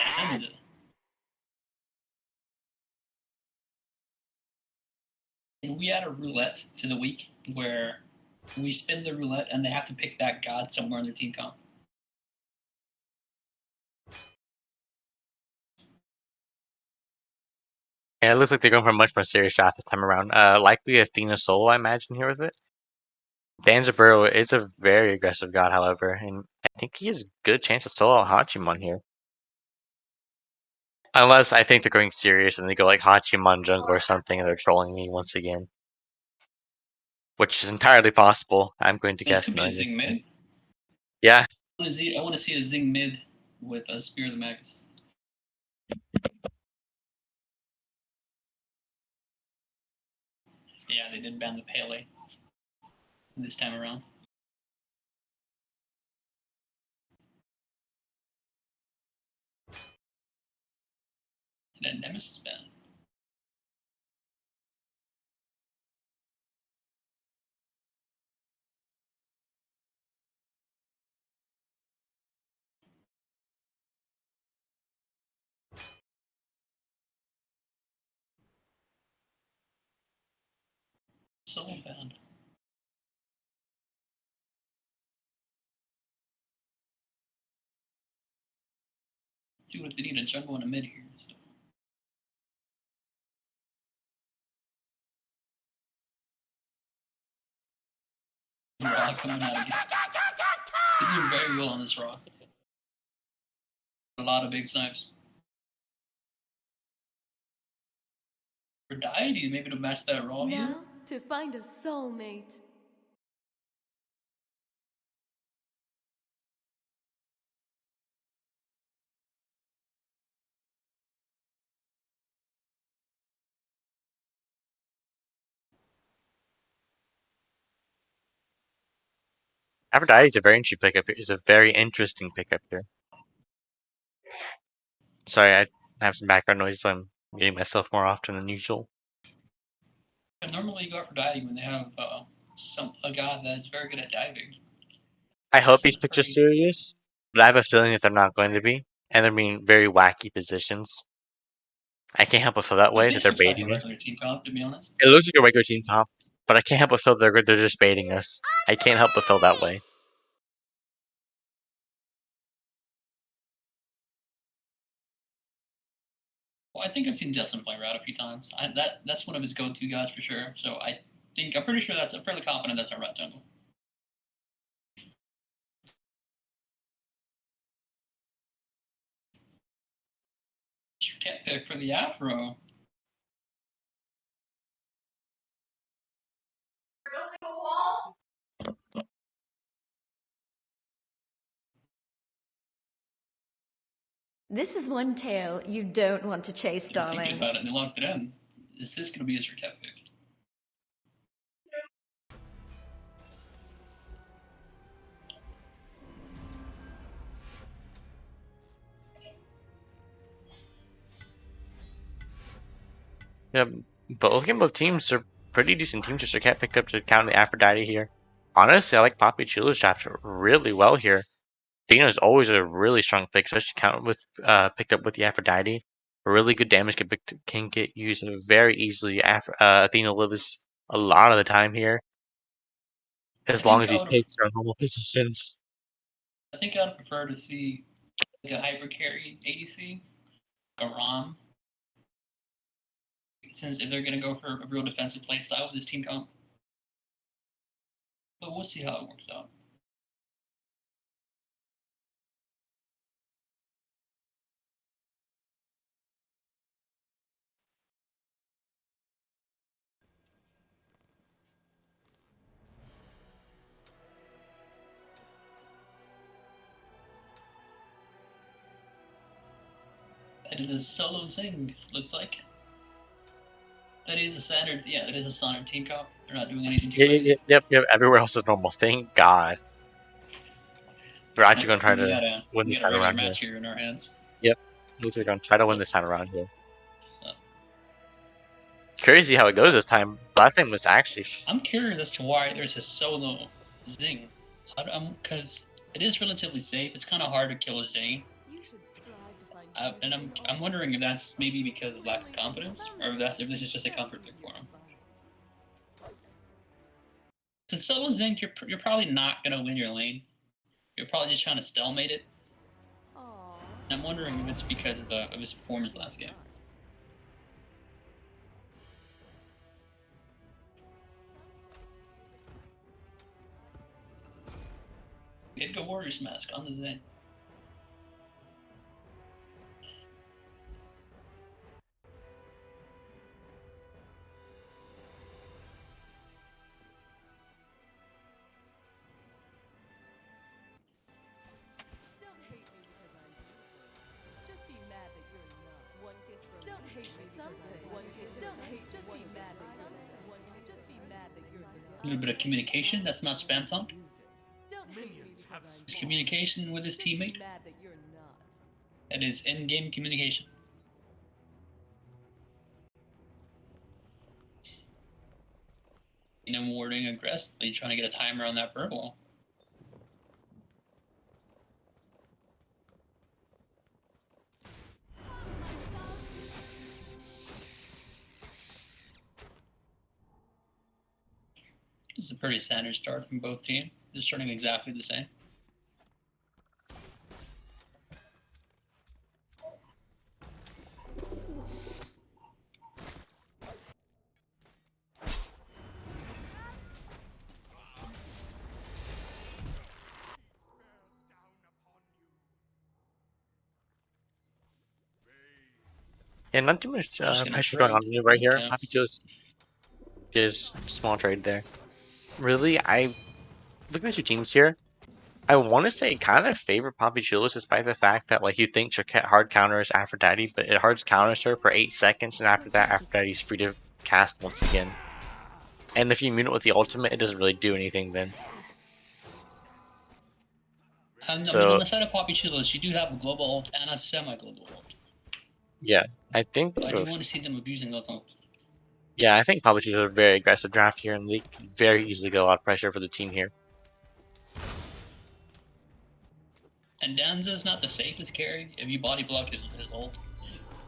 And we add a roulette to the week where we spin the roulette and they have to pick that god somewhere in their team comp. Yeah, it looks like they're going for a much more serious shot this time around. Likely Athena solo, I imagine, here with it. Danzaburo is a very aggressive god, however, and I think he has a good chance to solo Hachimon here. Unless I think they're going serious and they go like Hachimon jungle or something and they're trolling me once again. Which is entirely possible. I'm going to It guess. could be a Zing mid. Yeah. I want to see a Zing mid with a Spear of the Magus. Yeah, they did ban the Pele this time around. And then Nemesis ban. Solo ban. See what they need a jungle and a mid here. So. Coming out again. This is very well on this rock. A lot of big snipes. For Deity, maybe to match that raw here. Now to find a soulmate. Aphrodite is a very interesting pickup here. Is a very interesting pickup here. Sorry, I have some background noise, but I'm muting myself more often than usual. And normally you go out for Deity when they have a god that's very good at diving. I hope these This is pictures pretty- serious, but I have a feeling that they're not going to be, and they're being very wacky positions. I can't help but feel that way, that This they're looks like a baiting us. regular team comp, to be honest. It looks like a regular team comp, but I can't help but feel they're just baiting us. I can't help but feel that way. Well, I think I've seen Justin play Rat a few times. That's one of his go-to guys for sure. So I'm pretty sure I'm fairly confident that's our Rat jungle. Cat pick for the Afro. This is one tale you don't want to chase, Thinking darling. about it, and they locked it in. Is this going to be his cat pick? Yeah, both teams are pretty decent teams. Just can't pick up to count the Aphrodite here. Honestly, I like PapiChulos chapter really well here. Athena is always a really strong pick, especially count with picked up with the Aphrodite. Really good damage can get used very easily. Athena lives a lot of the time here, as long as these picks are in normal positions. I think I'd prefer to see like a hyper carry ADC, a ROM. Since if they're going to go for a real defensive playstyle with this team comp. But we'll see how it works out. That is a solo zing, looks like. That is a standard, yeah, that is a standard team comp. They're not doing anything too crazy. Yep. Everywhere else is normal. Thank God. They're actually going to try to win we this got a time regular around match here. here in our hands. Yep. Looks like they're going to try to win this time around here. Curious to see how it goes this time. Last time was actually. I'm curious as to why there's a solo zing. Because it is relatively safe. It's kind of hard to kill a zing. And I'm wondering if that's maybe because of lack of confidence, or if this is just a comfort pick for him. Because solo zing, you're probably not gonna win your lane. You're probably just trying to stalemate it. And I'm wondering if it's because of his performance last game. We did go Warriors Mask on the zing. A little bit of communication, that's not spam talk. It's communication with his teammate. It is in-game communication. And I'm warding aggressively, trying to get a timer on that purple. This is a pretty standard start from both teams. They're starting exactly the same. Yeah, not too much Just gonna pressure trade. going on right here. Counts. PapiChulos is small trade there. Really, I look at your teams here. I want to say kind of favor PapiChulos despite the fact that like you think your hard counters Aphrodite, but it hard counters her for 8 seconds, and after that Aphrodite's free to cast once again. And if you mute it with the ultimate, it doesn't really do anything then. I mean, So on the side of PapiChulos, you do have a global ult and a semi-global ult. yeah, I think I do want to see them abusing those ults. Yeah, I think PapiChulos are a very aggressive draft here, and they can very easily get a lot of pressure for the team here. And Danza's not the safest carry. If you body block his ult,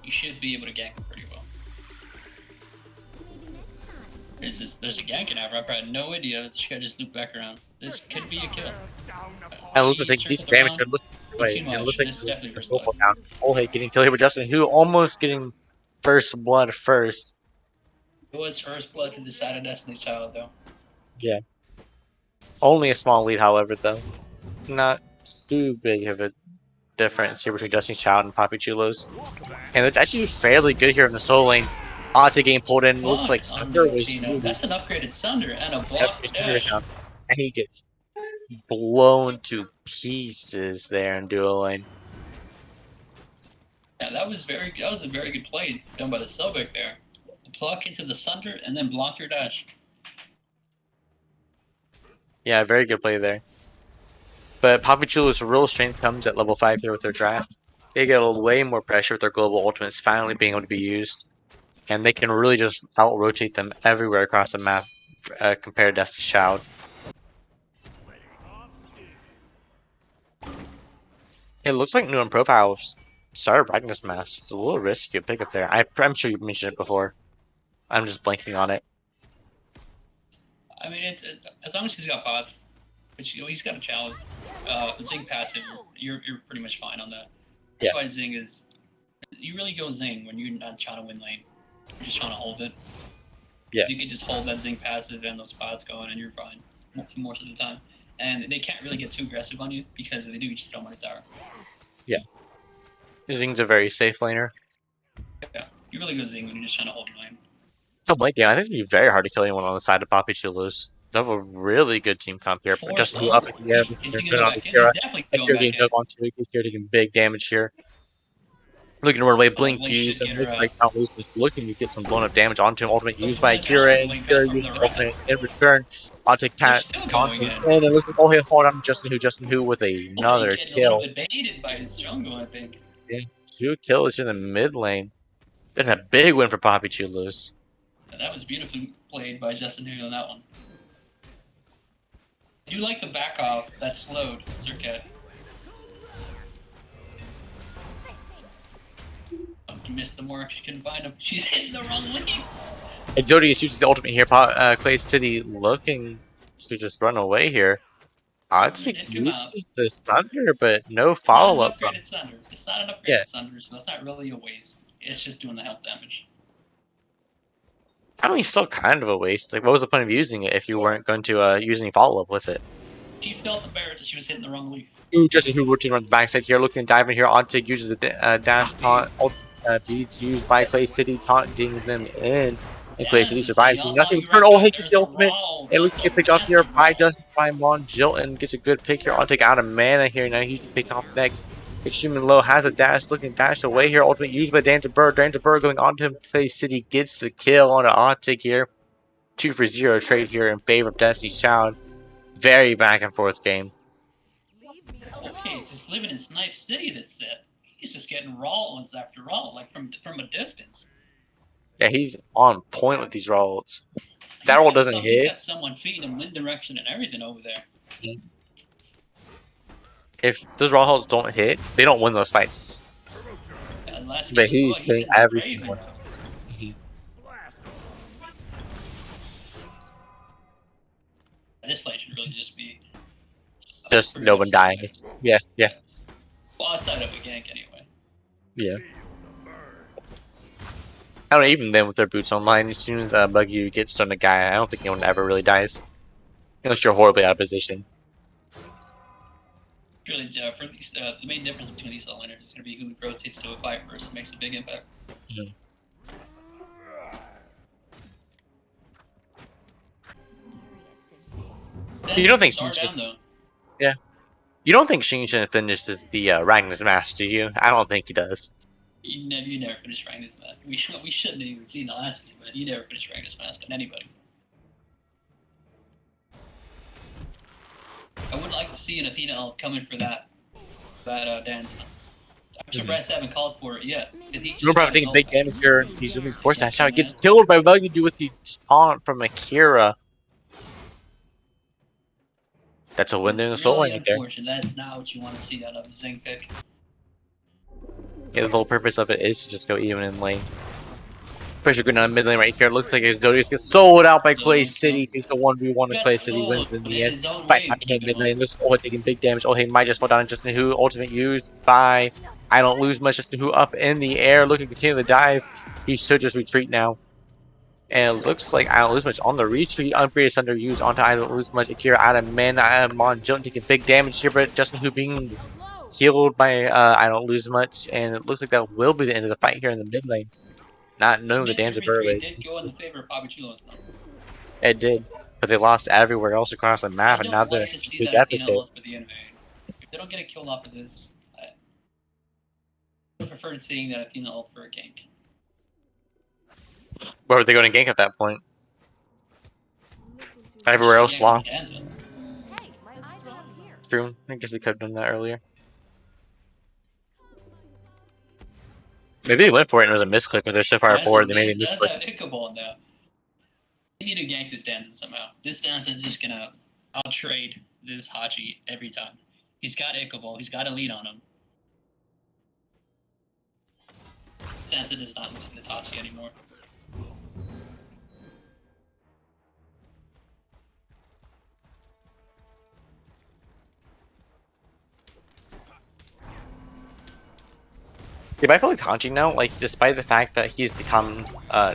you should be able to gank him pretty well. There's a gank in Avrap. I had no idea. This guy just looped back around. This could be a kill. And looks to take decent damage. And it looks like the soulful down. Oh, hey, getting killed here with Justin, who almost getting first blood first. It was first blood to the side of Destiny's Child, though. Yeah. Only a small lead, however, though. Not too big of a difference here between Destiny's Child and PapiChulos. And it's actually fairly good here in the solo lane. Ata getting pulled in. Looks like Sunder was. That's an upgraded Sunder and a block dash. And he gets blown to pieces there in duo lane. Yeah, that was a very good play done by the Selbek there. Pluck into the Sunder and then block your dash. Yeah, very good play there. But PapiChulos' real strength comes at level 5 here with their draft. They get way more pressure with their global ultimates finally being able to be used. And they can really just out-rotate them everywhere across the map compared to Destiny's Child. It looks like new in profiles started Brightness Mask. It's a little risky to pick up there. I'm sure you mentioned it before. I'm just blanking on it. I mean, it's as long as he's got bots, which he's got a challenge. Zing passive, you're pretty much fine on that. That's why Zing is. You really go Zing when you're not trying to win lane. You're just trying to hold it. Yeah. You can just hold that Zing passive and those bots going, and you're fine most of the time. And they can't really get too aggressive on you because if they do, you just throw them on the tower. Yeah. Zing's a very safe laner. Yeah, you really go Zing when you're just trying to hold your lane. Oh my god, I think it'd be very hard to kill anyone on the side of PapiChulos. They have a really good team comp here. But just up in the air, they're good on the Kira. If you're getting dug onto it, you're taking big damage here. Looking to run away, Blink fuse, and looks like not losing this looking to get some blown up damage onto him. Ultimate used by Kira, and Kira used the ultimate in return. Onto taunting, and it looks like hold on Justin who with another kill. Baited by his jungle, I think. Yeah, 2 kills in the mid lane. That's a big win for PapiChulos. That was beautifully played by Justin Hu on that one. I do like the back off that slowed Zercat. You missed the mark. She couldn't find him. She's hitting the wrong leaf. And Jody is using the ultimate here. Clay City looking to just run away here. I'd say uses the Thunder, but no follow-up. It's not an upgraded Thunder, so that's not really a waste. It's just doing the health damage. I mean, still kind of a waste. Like, what was the point of using it if you weren't going to use any follow-up with it? She felt embarrassed that she was hitting the wrong leaf. Ooh, Justin Hu rotating on the backside here, looking to dive in here. Ontic uses the dash taunt. Beats used by Clay City, taunting them in. And Clay City survives. Nothing. Oh, hey, gets the ultimate. It looks to get picked off here by Justin by Mon Jilton. Gets a good pick here. Ontic out of mana here. Now he's picking off next. Extremely low, has a dash, looking to dash away here. Ultimate used by Danger Bird. Danger Bird going on to him. Clay City gets the kill on an Ontic here. 2-for-0 trade here in favor of Destiny's Child. Very back and forth game. Okay, it's just living in Snipe City this set. He's just getting rolls after roll, like from a distance. Yeah, he's on point with these rolls. If that roll doesn't hit. He's got someone feeding him wind direction and everything over there. If those raw holes don't hit, they don't win those fights. But he's hitting every single one. This fight should really just be just no one dying. Yeah. Well, outside of a gank anyway. Yeah. I don't know, even then with their boots online, as soon as Buggy gets on a guy, I don't think anyone ever really dies. Unless you're horribly out of position. Really, for these, the main difference between these all laners is going to be who rotates to a fight first and makes a big impact. Mm-hmm. You don't think Yeah. You don't think Shinshin finishes the Ragnar's Mask, do you? I don't think he does. You never finished Ragnar's Mask. We shouldn't have even seen the last game, but you never finished Ragnar's Mask on anybody. I would like to see an Athena elf coming for that dance. I'm surprised they haven't called for it yet. No problem taking big damage here. He's moving force dash out. Gets killed by Velugadu with the taunt from Akira. That's a win there in the soul really right there. unfortunate. That's not what you want to see out of a Zing pick. Yeah, the whole purpose of it is to just go even in lane. Pressure good on mid lane right here. Looks like his Zodiac gets sold out by Clay City. Takes a 1v1 and Clay City wins in the end. Fight happening in mid lane. Looks like taking big damage. Oh, he might just fall down. Justin Who ultimate used by I don't lose much. Justin Who up in the air, looking to continue the dive. He should just retreat now. And it looks like I don't lose much on the retreat. Unbreeded Thunder used onto I don't lose much. Akira out of mana. Out of Monjun taking big damage here, but Justin Who being healed by I don't lose much. And it looks like that will be the end of the fight here in the mid lane. Not knowing the Danza Burrow is. Did go in the favor of PapiChulos though. It did, but they lost everywhere else across the map, and now they're to see big that Athena deficit. ult for the invade. If they don't get a kill off of this, I preferred seeing that Athena ult for a gank. Where were they going to gank at that point? Everywhere else lost. True. I guess they could have done that earlier. Maybe they went for it and it was a misclick, but they're so far forward they made a misclick. That's a Ichabod now. They need to gank this Danza somehow. This Danza is just gonna out-trade this Hachi every time. He's got Ichabod, he's got a lead on him. This Danza does not listen to this Hachi anymore. Yeah, but I feel like Hachi now, like, despite the fact that he's the common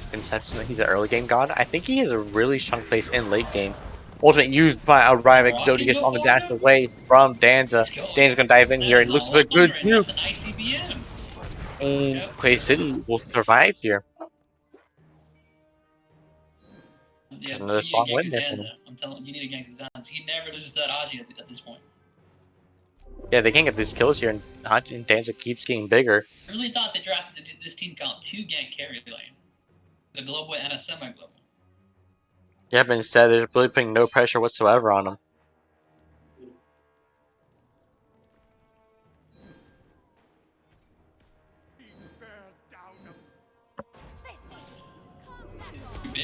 conception that he's an early game god, I think he has a really strong place in late game. Ultimate used by a Ryvek. Zodiac on the dash away from Danza. Danza's gonna dive in here and looks like a good juke. And Clay City will survive here. Just another strong win there for him. I'm telling you, you need to gank his Danza. He never loses that Hachi at this point. Yeah, they can't get these kills here, and Hachi and Danza keeps getting bigger. I really thought they drafted this team comp 2 gank carry lane. The global and a semi-global. Yeah, but instead they're really putting no pressure whatsoever on him.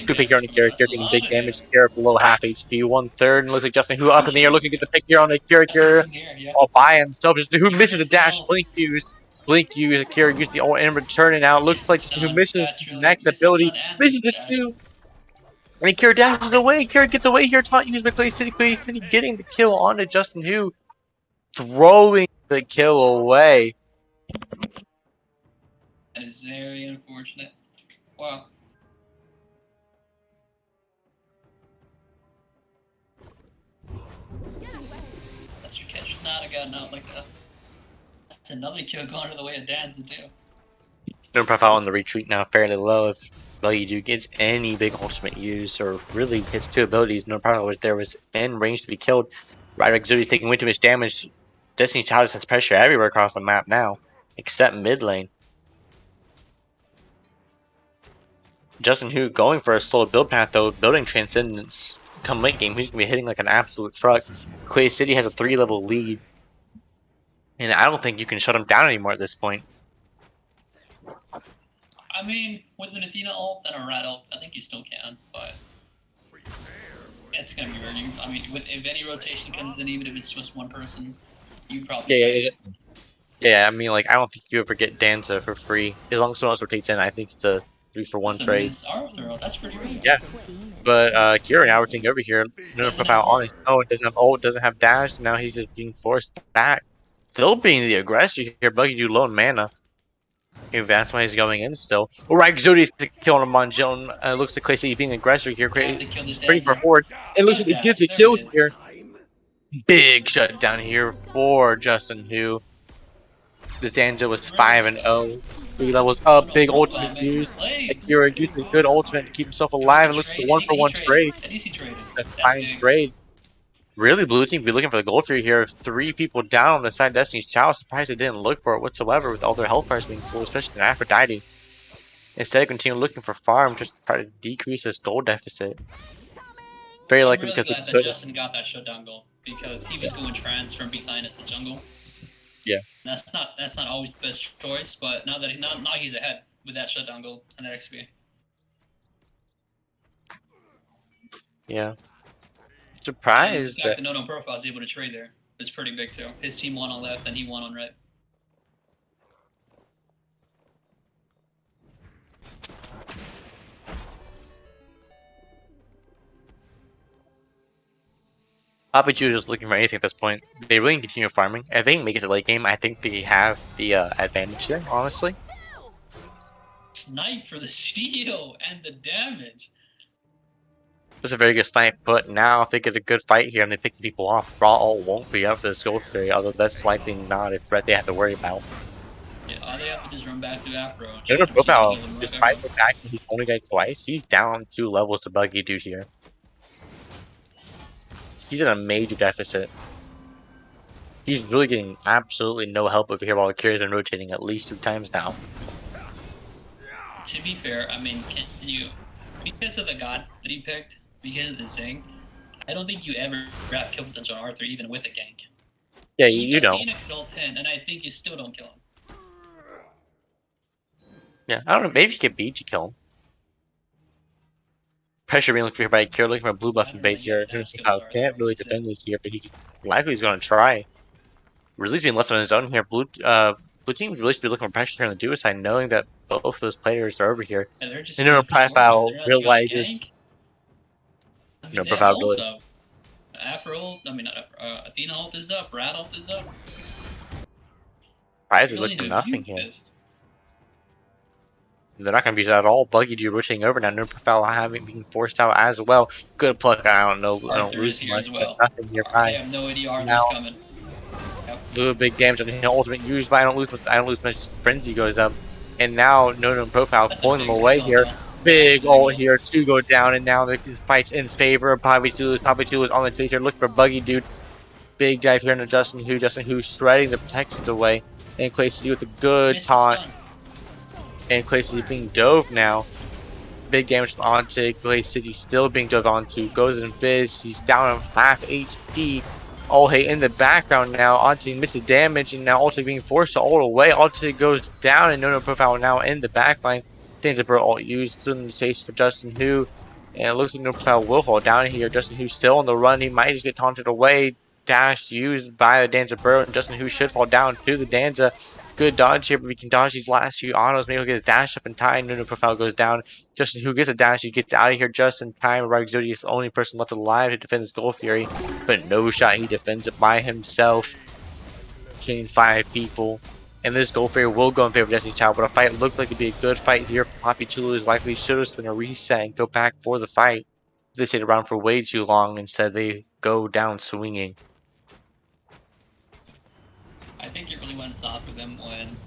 Good pick here on the character, taking big damage here below half HP, 1/3, and looks like Justin Who up in the air looking to get the pick here on the character all by himself. Just Who misses the dash, blink use, Akira used the ult in return, and now it looks like Justin Who misses the next ability, misses the 2. And Akira dashes away, Akira gets away here, taunt used by Clay City getting the kill onto Justin Who, throwing the kill away. That is very unfortunate. Wow. That's your catch. Not have gotten out like that. That's another kill going to the way of Danza too. No profile on the retreat now fairly low. If Velugadu gets any big ultimate use or really hits 2 abilities, no profile was there was in range to be killed. Ryvek Zodi's taking way too much damage. Destiny's Child has pressure everywhere across the map now, except mid lane. Justin Who going for a slow build path though, building Transcendence. Come late game, he's gonna be hitting like an absolute truck. Clay City has a 3-level lead, and I don't think you can shut him down anymore at this point. I mean, with an Athena ult and a Rat ult, I think you still can, but it's gonna be very. I mean, if any rotation comes in, even if it's just one person, you probably. Yeah. I mean, like I don't think you ever get Danza for free as long as someone else rotates in. I think it's a 3-for-1 trade. That's pretty rare. Yeah. But Kira now rotating over here, no profile on his own, doesn't have ult, doesn't have dash, now he's just being forced back. Still being the aggressor here, Buggy low in mana. Maybe that's why he's going in still. Alright, Zodi's killing him on Joan. Looks like Clay City being aggressor here. He's pretty far forward. It looks like he gets the kill here. Big shutdown here for Justin Who. This Danza was 5-0. 3 levels up, big ultimate used. Akira used a good ultimate to keep himself alive, and looks like a 1-for-1 trade. That's a fine trade. Really, blue team be looking for the gold for here. 3 people down on the side of Destiny's Child. Surprised they didn't look for it whatsoever with all their health bars being full, especially in Aphrodite. Instead, continue looking for farm, just try to decrease his gold deficit. Very likely because they could. Justin got that shutdown goal because he was going trans from behind us in jungle. Yeah. That's not always the best choice, but now he's ahead with that shutdown gold and that XP. Yeah. And the Surprised fact that that No Profile is able to trade there is pretty big too. His team won on left and he won on right. PapiChulos is looking for anything at this point. They really continue farming. If they can make it to late game, I think they have the advantage there, honestly. Snipe for the steal and the damage. It was a very good fight, but now if they get a good fight here and they pick the people off, Raw Ult won't be up for the Skull Fury, although that's likely not a threat they have to worry about. Yeah, all they have to just run back to Afro. No Profile, despite the fact that he's only got twice, he's down 2 levels to Buggy Dude here. He's in a major deficit. He's really getting absolutely no help over here while the Cure's been rotating at least 2 times now. To be fair, I mean, can you, because of the god that he picked, because of the Zing, I don't think you ever have kill potential on Arthur even with a gank. Yeah, you don't. Athena could ult 10, and I think you still don't kill him. Yeah, I don't know. Maybe you can beat you kill him. Pressure being looked for here by Cure, looking for a blue buff and bait here. Can't really defend this here, but he likely is going to try. Ridley's being left on his own here. Blue team really should be looking for pressure here on the duo side, knowing that both of those players are over here. And they're just No Profile realizes. No Profile realizes. Afro ult, I mean not Afro, Athena ult is up, Rat ult is up. Prize is looking for nothing here. They're not going to be used at all. Buggy Dude rotating over now. No Profile having been forced out as well. Good pluck. I don't know. I don't lose much, well. but nothing nearby. I have no idea Arthur's coming. Little big damage on the ultimate used by I don't lose much. Frenzy goes up, and now No Profile pulling them away here. Big ult here to go down, and now the fight's in favor of PapiChulos. PapiChulos on the stage here looking for Buggy Dude. Big dive here into Justin Hu shredding the protections away, and Clay City with a good taunt. And Clay City being dove now. Big damage onto Clay City, still being dove onto. Goes in Fizz. He's down on half HP. Oh, hey, in the background now. Onto misses damage, and now Ulti being forced to ult away. Ulti goes down, and No Profile now in the backline. Danger ult used, still in the chase for Justin Hu. And it looks like No Profile will fall down here. Justin Hu still on the run. He might just get taunted away. Dash used by the Danza Burrow, and Justin Hu should fall down to the Danza. Good dodge here, but we can dodge these last few autos. Maybe he'll get his dash up in time. No Profile goes down. Justin Hu gets a dash. He gets out of here just in time. Ragzodi is the only person left alive to defend this Gold Fury, but no shot. He defends it by himself. Between 5 people. And this Gold Fury will go in favor of Destiny Child, but a fight looked like it'd be a good fight here for PapiChulos. Likely should have been a reset and go back for the fight. They stayed around for way too long. Instead, they go down swinging. I think it really went soft for them when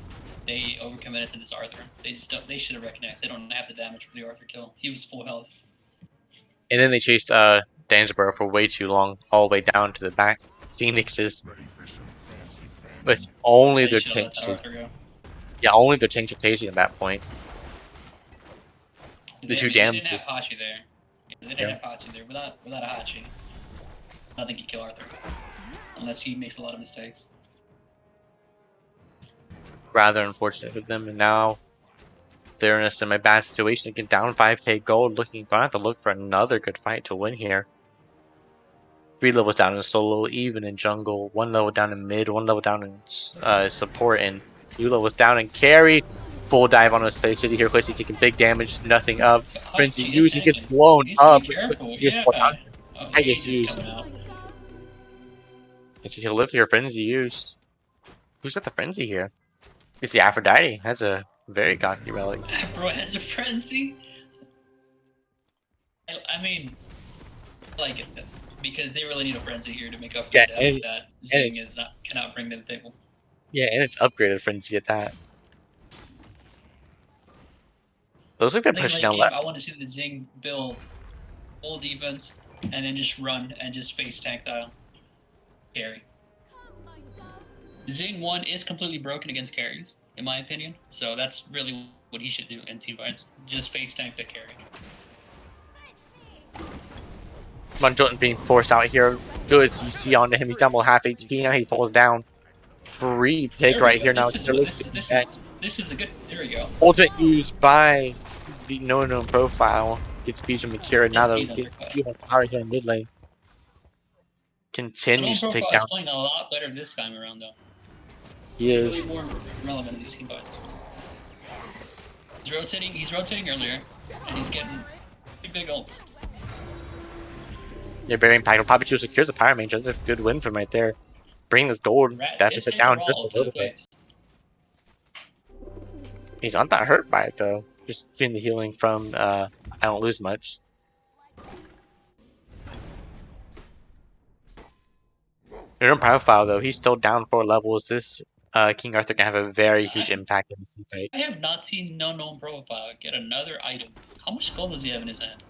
they overcommitted to this Arthur. They should have recognized they don't have the damage for the Arthur kill. He was full health. And then they chased Dansborough for way too long, all the way down to the back. Phoenixes. With only their tanks. Yeah, only their tanks are tasting at that point. The two damages. They didn't have Hachi there. They didn't have Hachi there. Without a Hachi, nothing can kill Arthur. Unless he makes a lot of mistakes. Rather unfortunate for them, and now they're in a semi-bad situation. Again, down 5k gold, gonna have to look for another good fight to win here. 3 levels down in solo, even in jungle, 1 level down in mid, 1 level down in support, and 2 levels down in carry. Full dive on his Clay City here. Clay City taking big damage, nothing up. Frenzy used, he gets blown up. I guess used. He'll live here. Frenzy used. Who's got the frenzy here? It's the Aphrodite. That's a very cocky relic. Afro has a frenzy. I mean, I like it because they really need a frenzy here to make up for the damage that Zing cannot bring to the table. Yeah, and it's upgraded frenzy at that. Looks like they're pushing down left. I want to see the Zing build full defense and then just run and just face tank dial carry. Zing 1 is completely broken against carries, in my opinion. So that's really what he should do in team fights. Just face tank the carry. Jotun being forced out here. Good CC onto him. He's down below half HP now. He falls down. free pick There we right go. here now. This is a good. There we go. Ultimate used by the no profile. Gets speed from Akira. Now they'll get speed on power here in mid lane. Continues to pick Profile down. is playing a lot better this time around, though. He is. Really more relevant in these team fights. He's rotating earlier, and he's getting big ults. Yeah, very impactful. PapiChulos secures the Power Mage. That's a good win from right there. Bring this gold deficit down just a little bit. He's not that hurt by it though. Just feeling the healing from I don't lose much. In profile though, he's still down 4 levels. This King Arthur can have a very huge impact in this fight. I have not seen no profile get another item. How much gold does he have in his hand?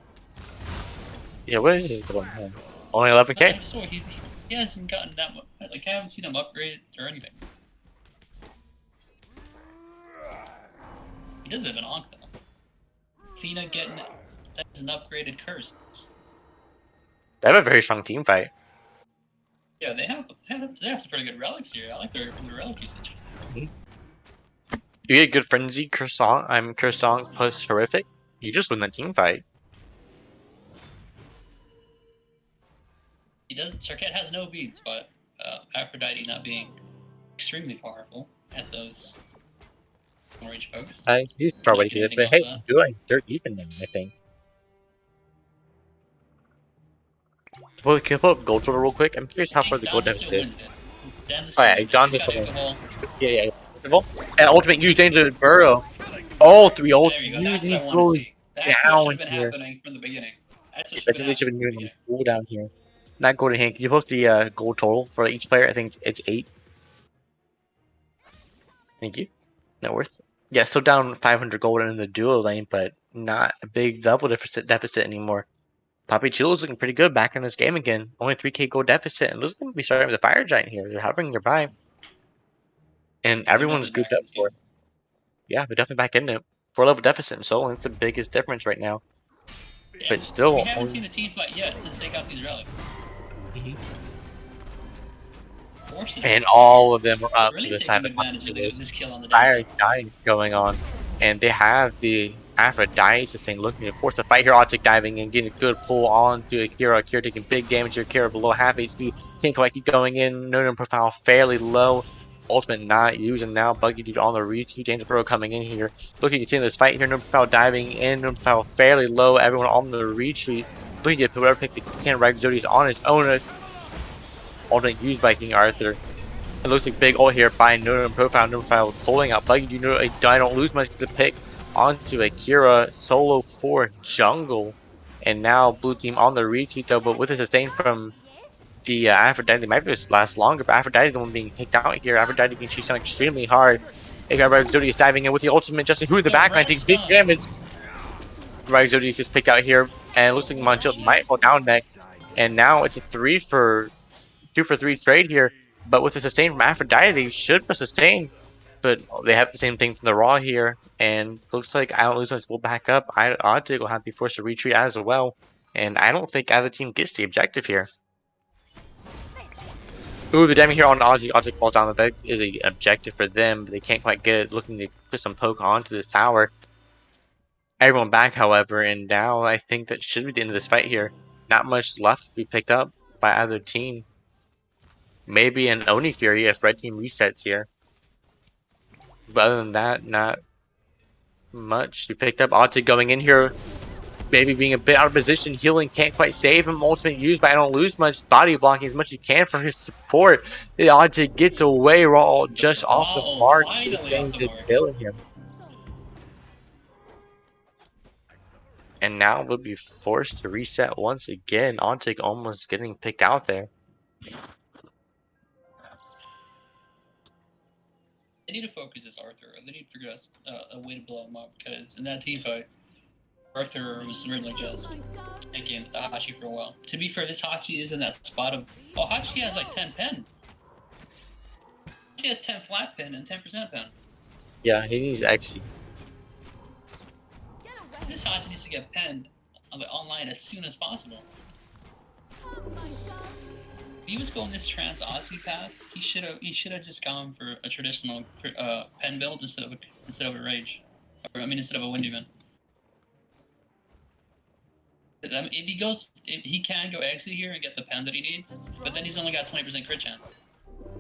Yeah, what is his gold in hand? Only 11k? So he hasn't gotten that much. Like, I haven't seen him upgrade or anything. He does have an Ankh though. Athena getting it. That's an upgraded curse. They have a very strong team fight. Yeah, they have some pretty good relics here. I like their relic usage. You get good frenzy, Croissant. Croissant plus horrific. You just win the team fight. He doesn't. Charquette has no beats, but Aphrodite not being extremely powerful at those range pokes. He's probably good, but hey, do like dirt even now, I think. Well, can I pull up gold total real quick? I'm curious how far the gold deficit is. Oh yeah, John's just yeah. And ultimate use danger burrow. All 3 ults using goes down here. From the beginning. That's at least should have been doing cool down here. Not golden hand. Can you post the gold total for each player? I think it's 8. Thank you. Net worth. Yeah, still down 500 gold in the duo lane, but not a big level deficit anymore. PapiChulos looking pretty good back in this game again. Only 3k gold deficit, and looks like to be starting with a fire giant here. They're hovering nearby, and everyone's grouped up for it. Yeah, they're definitely back in it. 4 level deficit in solo. That's the biggest difference right now. Yeah, but still, we haven't seen the team fight yet since they got these relics. And all of them are up really to the side of this kill on the fire giant going on, and they have the Aphrodite sustain looking to force a fight here. Optic diving and getting a good pull onto Akira. Akira taking big damage. Akira below half HP. Can't quite keep going in. No profile fairly low. Ultimate not using now. Buggy dude on the reach. Danger Pro coming in here. Looking to continue this fight here. No profile diving in. No profile fairly low. Everyone on the retreat. Looking to whoever pick the can right. Zodi's on his own. Ultimate used by King Arthur. It looks like big ult here by No profile pulling out Buggy dude. I don't lose much to pick onto Akira solo for jungle, and now blue team on the retreat though, but with a sustain from the Aphrodite, they might just last longer, but Aphrodite the one being picked out here. Aphrodite being chased down extremely hard. Zodius diving in with the ultimate, Justin who in the backline taking big damage. Zodius just picked out here, and it looks like Monchil might fall down next, and now it's a 2 for 3 trade here, but with the sustain from Aphrodite, they should sustain. But they have the same thing from the Raw here, and looks like I don't lose much. We'll back up. Optic will have to be forced to retreat as well, and I don't think either team gets the objective here. Ooh, the damage here on Ozzy. Ozzy falls down. That is an objective for them, but they can't quite get it. Looking to put some poke onto this tower. Everyone back, however, and now I think that should be the end of this fight here. Not much left to be picked up by either team. Maybe an Oni Fury if red team resets here. But other than that, not much. We picked up Optic going in here, maybe being a bit out of position. Healing can't quite save him. Ultimate used, but I don't lose much. Body blocking as much as he can from his support. The Optic gets away. We're all just off the mark. Sustains is killing him. And now we'll be forced to reset once again. Optic almost getting picked out there. They need to focus this Arthur. They need to figure out a way to blow him up, because in that team fight, Arthur was really just taking the Hachi for a while. To be fair, this Hachi is in that spot of... Oh, Hachi has like 10 pen. She has 10 flat pen and 10% pen. Yeah, he needs XC. This Hachi needs to get penned online as soon as possible. he was going this trans Aussie path, he should have just gone for a traditional pen build instead of a rage, or I mean instead of a windy man. I mean, if he can go exit here and get the pen that he needs, but then he's only got 20% crit chance.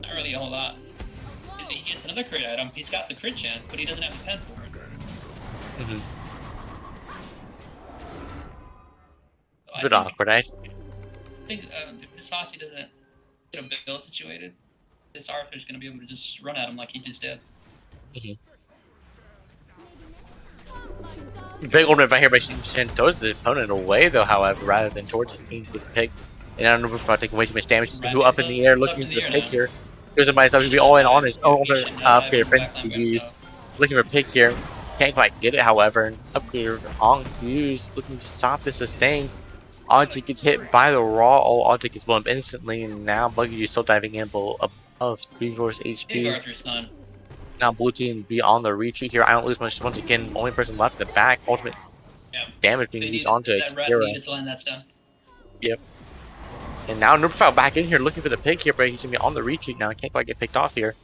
Not really a whole lot. If he gets another crit item, he's got the crit chance, but he doesn't have the pen for it. Mm-hmm. A bit awkward, I think if this Hachi doesn't get a build situated, this Arthur's going to be able to just run at him like he just did. Mm-hmm. Big ultimate right here by Shin throws the opponent away though, however, rather than towards the team with the pick. And I don't know if about taking way too much damage. He's who up in the air looking for the pick here. Goes by himself to be all in on his own upgrade friend to use. Looking for a pick here. Can't quite get it, however. And upgrade on use, looking to stop the sustain. Ontic gets hit by the raw. Oh, Ontic gets blown up instantly, and now Buggy is still diving in above 3-4 HP. Now blue team be on the retreat here. I don't lose much once again. Only person left in the back. Ultimate damage being used onto Akira. Yep. And now Noob back in here looking for the pick here, but he's gonna be on the retreat now. Can't quite get picked off here.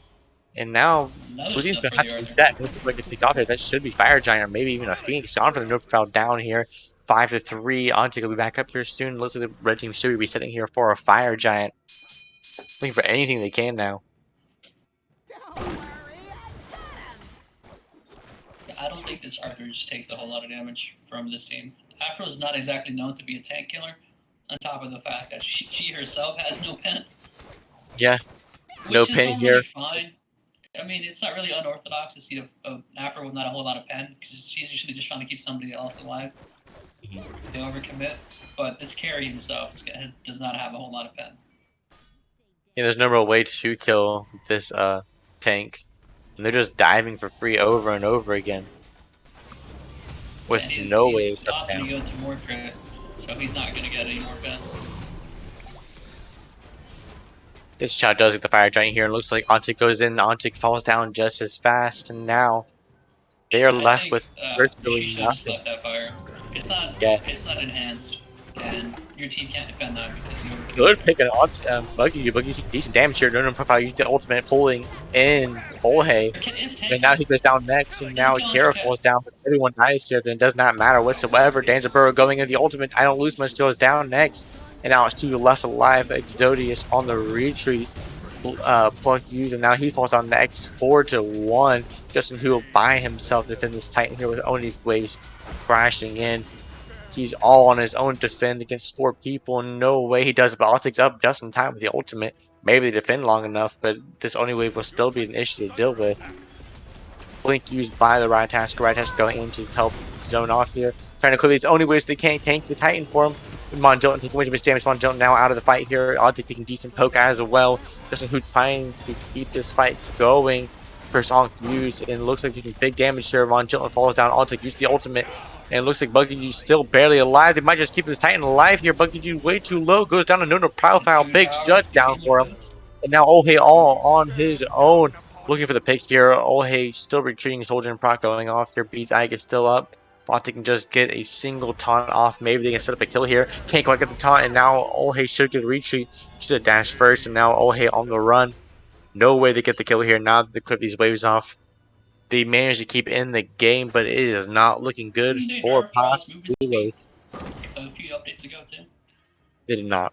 And now blue team's gonna have to reset. Noob gets picked off here. That should be Fire Giant or maybe even a Phoenix. Gone for the Noob down here. 5-3. Ontic will be back up here soon. Looks like the red team should be resetting here for a Fire Giant. Looking for anything they can now. I don't think this Arthur just takes a whole lot of damage from this team. Afro is not exactly known to be a tank killer, on top of the fact that she herself has no pen. Yeah, no pen here. Fine. I mean, it's not really unorthodox to see an Afro with not a whole lot of pen, because she's usually just trying to keep somebody else alive. They overcommit, but this carry himself does not have a whole lot of pen. Yeah, there's no real way to kill this tank. And they're just diving for free over and over again. With no way to stop down. Go to more crit, so he's not going to get any more pen. This child does get the Fire Giant here, and looks like Ontic goes in. Ontic falls down just as fast, and now they are left with virtually nothing. Left that fire. It's not enhanced, and your team can't defend that because you good picking on Buggy. Buggy decent damage here. No profile. Use the ultimate pulling in Olhei. And now he goes down next, and now Kara falls down. But everyone dies here. Then it does not matter whatsoever. Danzaburo going in the ultimate. I don't lose much. Goes down next, and now it's 2 left alive. Exodius on the retreat. Pluck used, and now he falls down next. 4-1. Justin who will by himself defend this Titan here with Oni waves crashing in. He's all on his own to defend against 4 people. No way he does it, but Ontic's up just in time with the ultimate. Maybe they defend long enough, but this Oni wave will still be an issue to deal with. Blink used by the Rytasker going in to help zone off here. Trying to clear these Oni waves, they can't tank the Titan for him. Mondilton taking way too much damage. Mondilton now out of the fight here. Ontic taking decent poke as well. Justin who trying to keep this fight going. First on used, and looks like taking big damage here. Mondilton falls down. Ontic used the ultimate. And it looks like Buggy Ju's still barely alive. They might just keep this Titan alive here. Buggy Ju way too low. Goes down to no profile. Big shutdown for him. And now Olhei all on his own. Looking for the pick here. Olhei still retreating. Soldier and proc going off here. Beats Ike is still up. Fonte can just get a single taunt off. Maybe they can set up a kill here. Can't quite get the taunt. And now Olhei should get a retreat. Should have dashed first. And now Olhei on the run. No way to get the kill here. Now that they clip these waves off. They managed to keep in the game, but it is not looking good for PapiChulos. A few updates ago, too. They did not.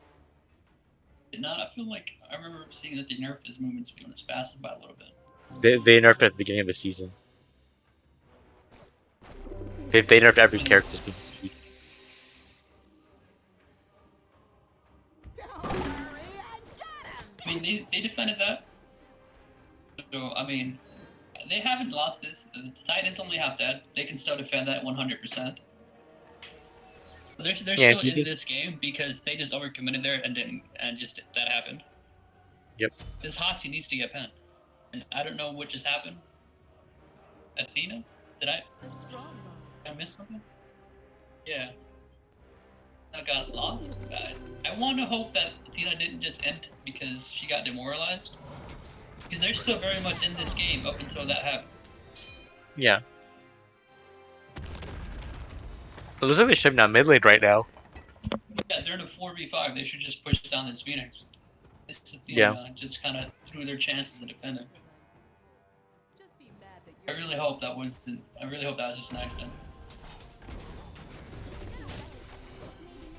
Did not? I feel like I remember seeing that they nerfed his movement speed on his passing by a little bit. They nerfed at the beginning of the season. They nerfed every character's movement speed. I mean, they defended that. So, I mean, they haven't lost this. The Titans only have that. They can still defend that 100%. They're still in this game because they just overcommitted there and just that happened. Yep. This Hachi needs to get pen. And I don't know what just happened. Athena? Did I miss something? Yeah. I got lost. I want to hope that Athena didn't just end because she got demoralized. Because they're still very much in this game up until that happened. Yeah. It looks like they're shipping down mid lane right now. Yeah, they're in a 4v5. They should just push down this Phoenix. Just kind of threw their chances in defending. I really hope that was just an accident.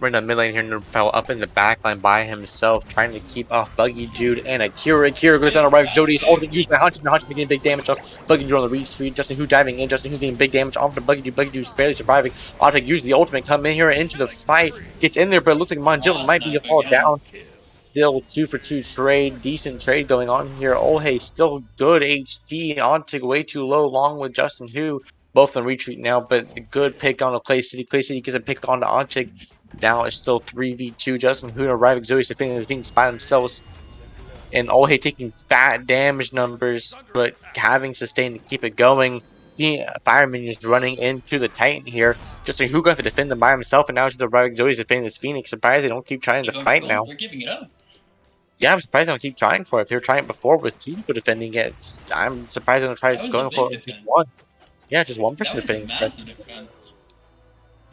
We're in the mid lane here, fell up in the back line by himself, trying to keep off Buggy Dude and Akira. Akira goes down to right. Jody's ultimate used by Hunter. Hunter getting big damage off Buggy Dude on the retreat. Justin Who diving in. Justin Who getting big damage off the Buggy Dude. Buggy Dude's barely surviving. Optic uses the ultimate, come in here into the fight. Gets in there, but it looks like Monjil might be a fall down. Still 2-for-2 trade. Decent trade going on here. Olhei still good HP. Ontic way too low, along with Justin Who. Both on retreat now, but a good pick on the Clay City. Clay City gets a pick on the Ontic. Now it's still 3v2. Justin Who and Rivik Zoe's defending the Phoenix by themselves. And Olhei taking fat damage numbers, but having sustained to keep it going. The Fireman is running into the Titan here. Justin Who got to defend them by himself, and now it's the Rivik Zoe's defending this Phoenix. Surprised they don't keep trying to fight now. They're giving it up. Yeah, I'm surprised they don't keep trying for it. If they were trying it before with 2 people defending it, I'm surprised they don't try going for it with just 1. Yeah, just 1 person defending it.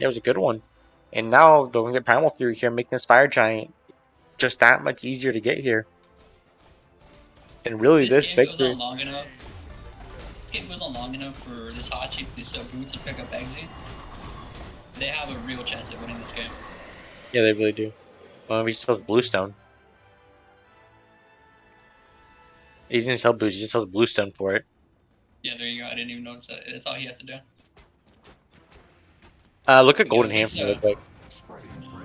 It was a good one. And now they're going to get Primal through here, making this Fire Giant just that much easier to get here. And really, this victory. This game goes on long enough for this Hachi, these Boots, to pick up Eggsy. They have a real chance of winning this game. Yeah, they really do. Well, we just sell the Bluestone. He didn't sell Boots, he just sold the Bluestone for it. Yeah, there you go. I didn't even notice that. That's all he has to do. Look at Golden Hand real quick.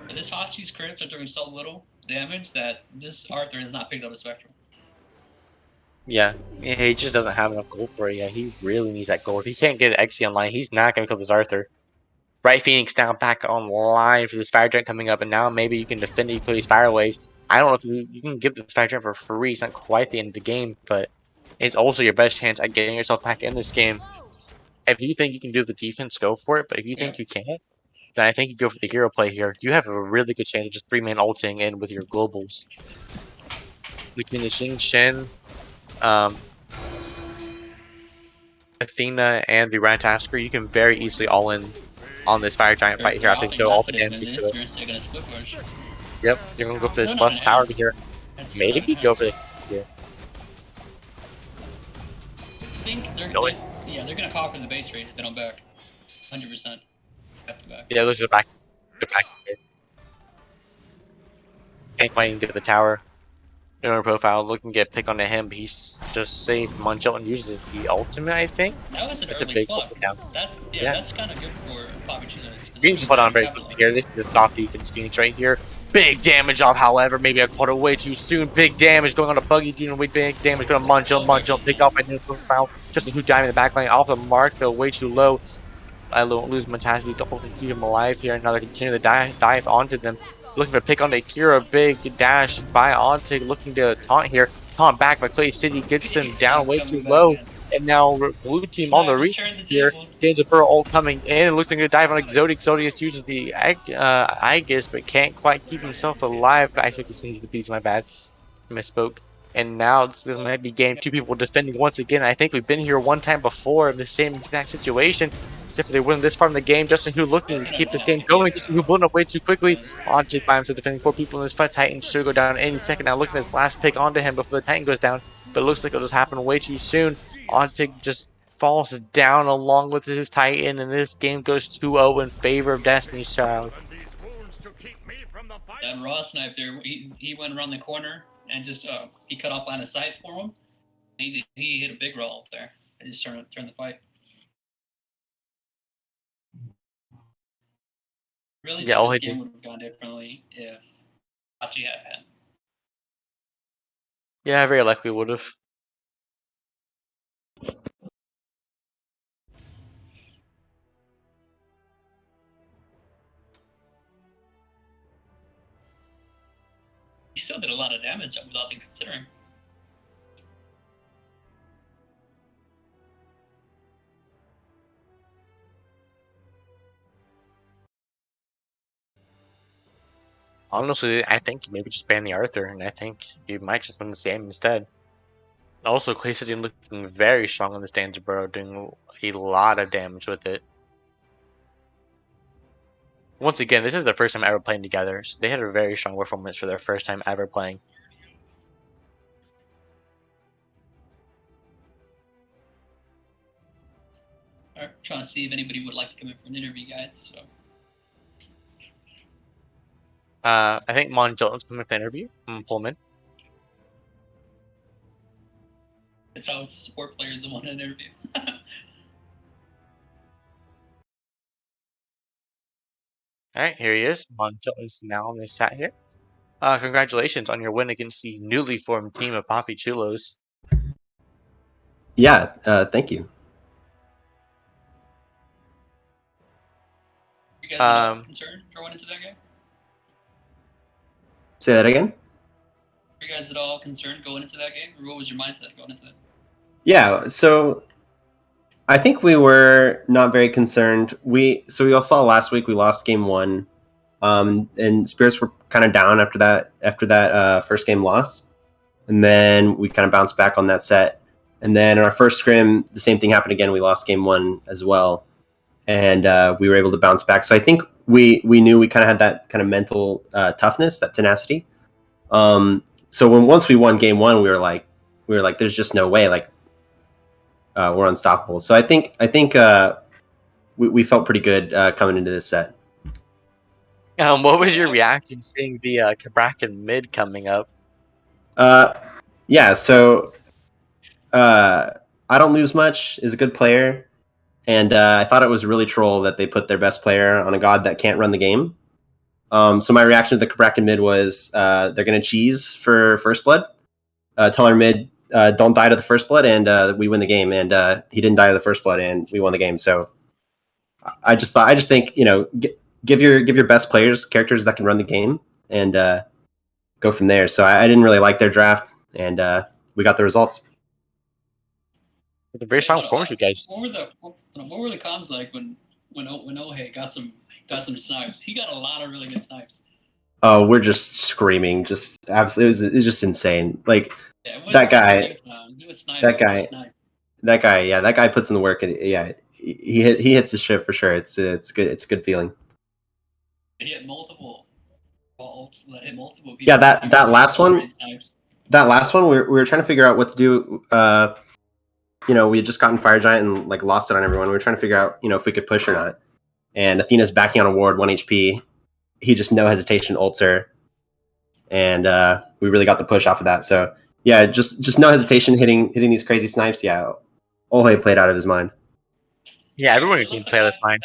This Hachi's crits are doing so little damage that this Arthur has not picked up a Spectrum. Yeah, he just doesn't have enough gold for it yet. He really needs that gold. If he can't get an XC online, he's not going to kill this Arthur. Right Phoenix now back online for this Fire Giant coming up, and now maybe you can defend it, you kill these Fire Waves. I don't know if you can give this Fire Giant for free. It's not quite the end of the game, but it's also your best chance at getting yourself back in this game. If you think you can do the defense, go for it, but if you think you can't, then I think you go for the hero play here. You have a really good chance of just 3-man ulting in with your globals. Between the Xing Shen, Athena, and the Rantasker, you can very easily all in on this Fire Giant fight here. I think go all the damage into it. Yep, you're gonna go for this left tower here. Maybe go for the here. I think they're gonna call for the base race if they don't back. 100%. Have to back. Yeah, let's go back. Go back here. Can't quite even get to the tower. Donor profile looking to get pick onto him, but he's just safe. Munchilton uses the ultimate, I think. That was an early pluck. That's kind of good for PapiChulos. Green just put on very quickly here. This is the soft defense Phoenix right here. Big damage off, however, maybe I caught it way too soon. Big damage going on to Buggy Dude, way big damage going to Munchilton. Pick off by new profile. Justin Who diving in the back lane off the mark, though way too low. I won't lose Matazzi to hold and keep him alive here. Now they continue to dive onto them. Looking for a pick on Akira. Big dash by Ontic. Looking to taunt here. Taunt back by Clay City. Gets them down way too low. And now blue team on the reach here. Danger Pearl ult coming in. It looks like a dive on Exodic. Exodius uses the Aegis, but can't quite keep himself alive. Actually, he needs the beats. My bad. Misspoke. And now this might be game 2 people defending once again. I think we've been here one time before in the same exact situation. Except for they win this part of the game. Justin Who looking to keep this game going. Justin Who blown up way too quickly. Ontic by himself defending 4 people in this fight. Titan should go down any second. Now looking at his last pick onto him before the Titan goes down. But it looks like it'll just happen way too soon. Ontic just falls down along with his Titan. And this game goes 2-0 in favor of Destiny's Child. That raw snipe there, he went around the corner and just he cut off line of sight for him. He hit a big roll up there. I just turned the fight. Really, yeah, this game would have gone differently if Hachi had pen. Yeah, very likely would have. He still did a lot of damage without things considering. Honestly, I think you maybe just ban the Arthur, and I think you might just win this game instead. Also, Clay City looking very strong on this Dangerboro, doing a lot of damage with it. Once again, this is their first time ever playing together, so they had a very strong performance for their first time ever playing. are trying to see if anybody would like to come in for an interview, guys. So. I think Monjolton's coming with the interview. I'm gonna pull him in. It's always the support players that want an interview. All right, here he is. Monjolton's now on this chat here. Congratulations on your win against the newly formed team of PapiChulos. Yeah, thank you. You guys at all concerned going into that game? Say that again? Were you guys at all concerned going into that game? Or what was your mindset going into that? Yeah, so I think we were not very concerned. We all saw last week we lost game 1. And spirits were kind of down after that first game loss. And then we kind of bounced back on that set. And then in our first scrim, the same thing happened again. We lost game 1 as well. And we were able to bounce back. So I think we knew we kind of had that kind of mental toughness, that tenacity. So once we won game 1, we were like, there's just no way, like we're unstoppable. So I think we felt pretty good coming into this set. What was your reaction seeing the Kabrakan mid coming up? Yeah, so I Don't Lose Much is a good player. And I thought it was really troll that they put their best player on a god that can't run the game. So my reaction to the Kabrakan mid was they're going to cheese for First Blood. Tell our mid, don't die to the First Blood, and we win the game. And he didn't die to the First Blood, and we won the game. So I just think, give your best players characters that can run the game, and go from there. So I didn't really like their draft, and we got the results. With a very strong performance, you guys. What were the comms like when Ohe got some snipes? He got a lot of really good snipes. Oh, we're just screaming, just absolutely. It was just insane. Like that guy. Yeah, that guy puts in the work, and yeah, he hits the ship for sure. It's good. It's a good feeling. He hit multiple balls. Hit multiple people. Yeah, that last one. That last one, we were trying to figure out what to do. We had just gotten Fire Giant and like lost it on everyone. We were trying to figure out, if we could push or not. And Athena's backing on a ward, 1 HP. He just no hesitation ults her, and we really got the push off of that. So yeah, just no hesitation hitting these crazy snipes. Yeah, Ohe played out of his mind. Yeah, everyone in your team played out of his mind.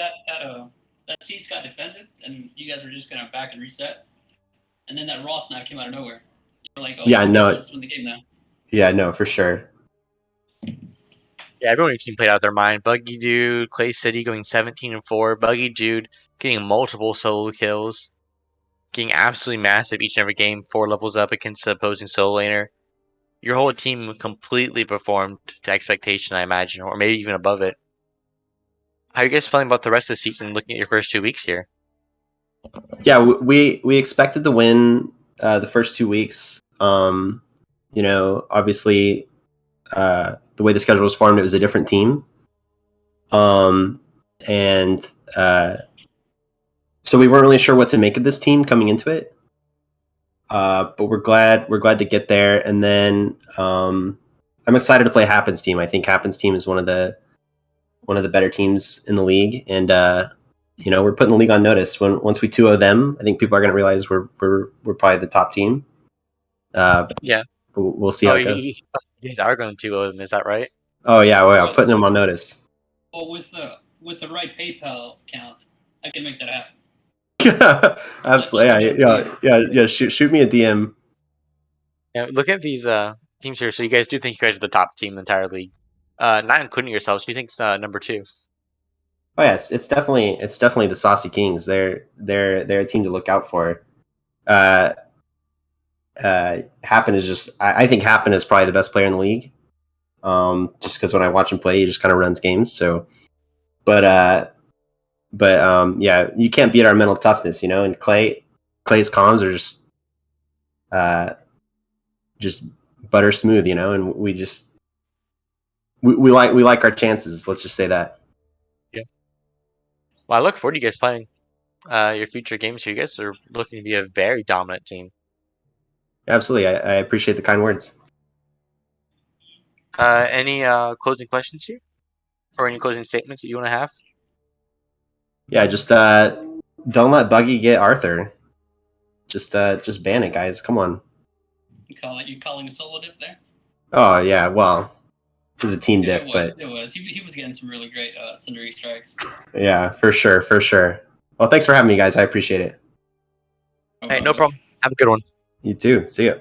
That siege got defended, and you guys were just gonna back and reset. And then that raw snipe came out of nowhere. You were like, oh, yeah, no, let's win the game now. Yeah, no, for sure. Yeah, everyone in your team played out their mind. Buggy Dude, Clay City going 17-4. Buggy Dude getting multiple solo kills, getting absolutely massive each and every game, 4 levels up against the opposing solo laner. Your whole team completely performed to expectation, I imagine, or maybe even above it. How are you guys feeling about the rest of the season, looking at your first 2 weeks here? Yeah, we expected to win the first 2 weeks. Obviously, the way the schedule was formed, it was a different team. So we weren't really sure what to make of this team coming into it. But we're glad to get there. And then I'm excited to play Happen's team. I think Happen's team is one of the better teams in the league, and we're putting the league on notice. Once we 2-0 them, I think people are going to realize we're probably the top team. Yeah, we'll see how it goes. You guys are going to 2-0 them, is that right? Oh yeah, well, putting them on notice. Well, with the right PayPal account, I can make that happen. Absolutely, yeah. Shoot me a DM. Yeah, look at these teams here. So you guys do think you guys are the top team in the entire league, not including yourselves. Who thinks number 2? Oh yeah, it's definitely the Saucy Kings. They're a team to look out for. Happen is just I think Happen is probably the best player in the league. Just because when I watch him play, he just kind of runs games. So, but yeah, you can't beat our mental toughness, And Clay's comms are just butter smooth, And we like our chances. Let's just say that. Yeah. Well, I look forward to you guys playing your future games here. You guys are looking to be a very dominant team. Absolutely, I appreciate the kind words. Any closing questions here? Or any closing statements that you want to have? Yeah, just don't let Buggy get Arthur. Just ban it, guys. Come on. You calling a solo diff there? Oh yeah, well, it was a team Yeah, diff, it but was. He was getting some really great Cinderace strikes. yeah, for sure. Well, thanks for having me, guys. I appreciate it. Hey, no problem. Have a good one. You too. See ya.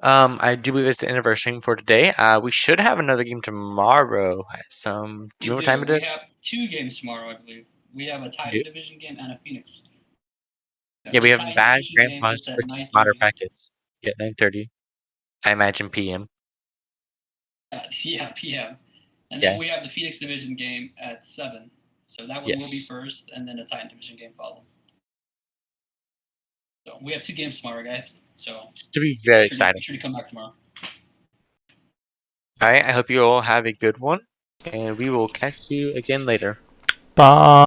I do believe it's the anniversary for today. We should have another game tomorrow. Do you know what time it is? We have 2 games tomorrow, I believe. We have a Titan Division game and a Phoenix. Yeah, we have Titan Bad Division game Grandpa's is at versus Modern 9:30. Packets. Yeah, 9:30. I imagine PM. Yeah, PM. And Yeah. then we have the Phoenix Division game at 7. So that one will be Yes. first, and then a Titan Division game follow. So we have 2 games tomorrow, guys. So To be very be exciting. sure to come back tomorrow. All right, I hope you all have a good one, and we will catch you again later. Bye.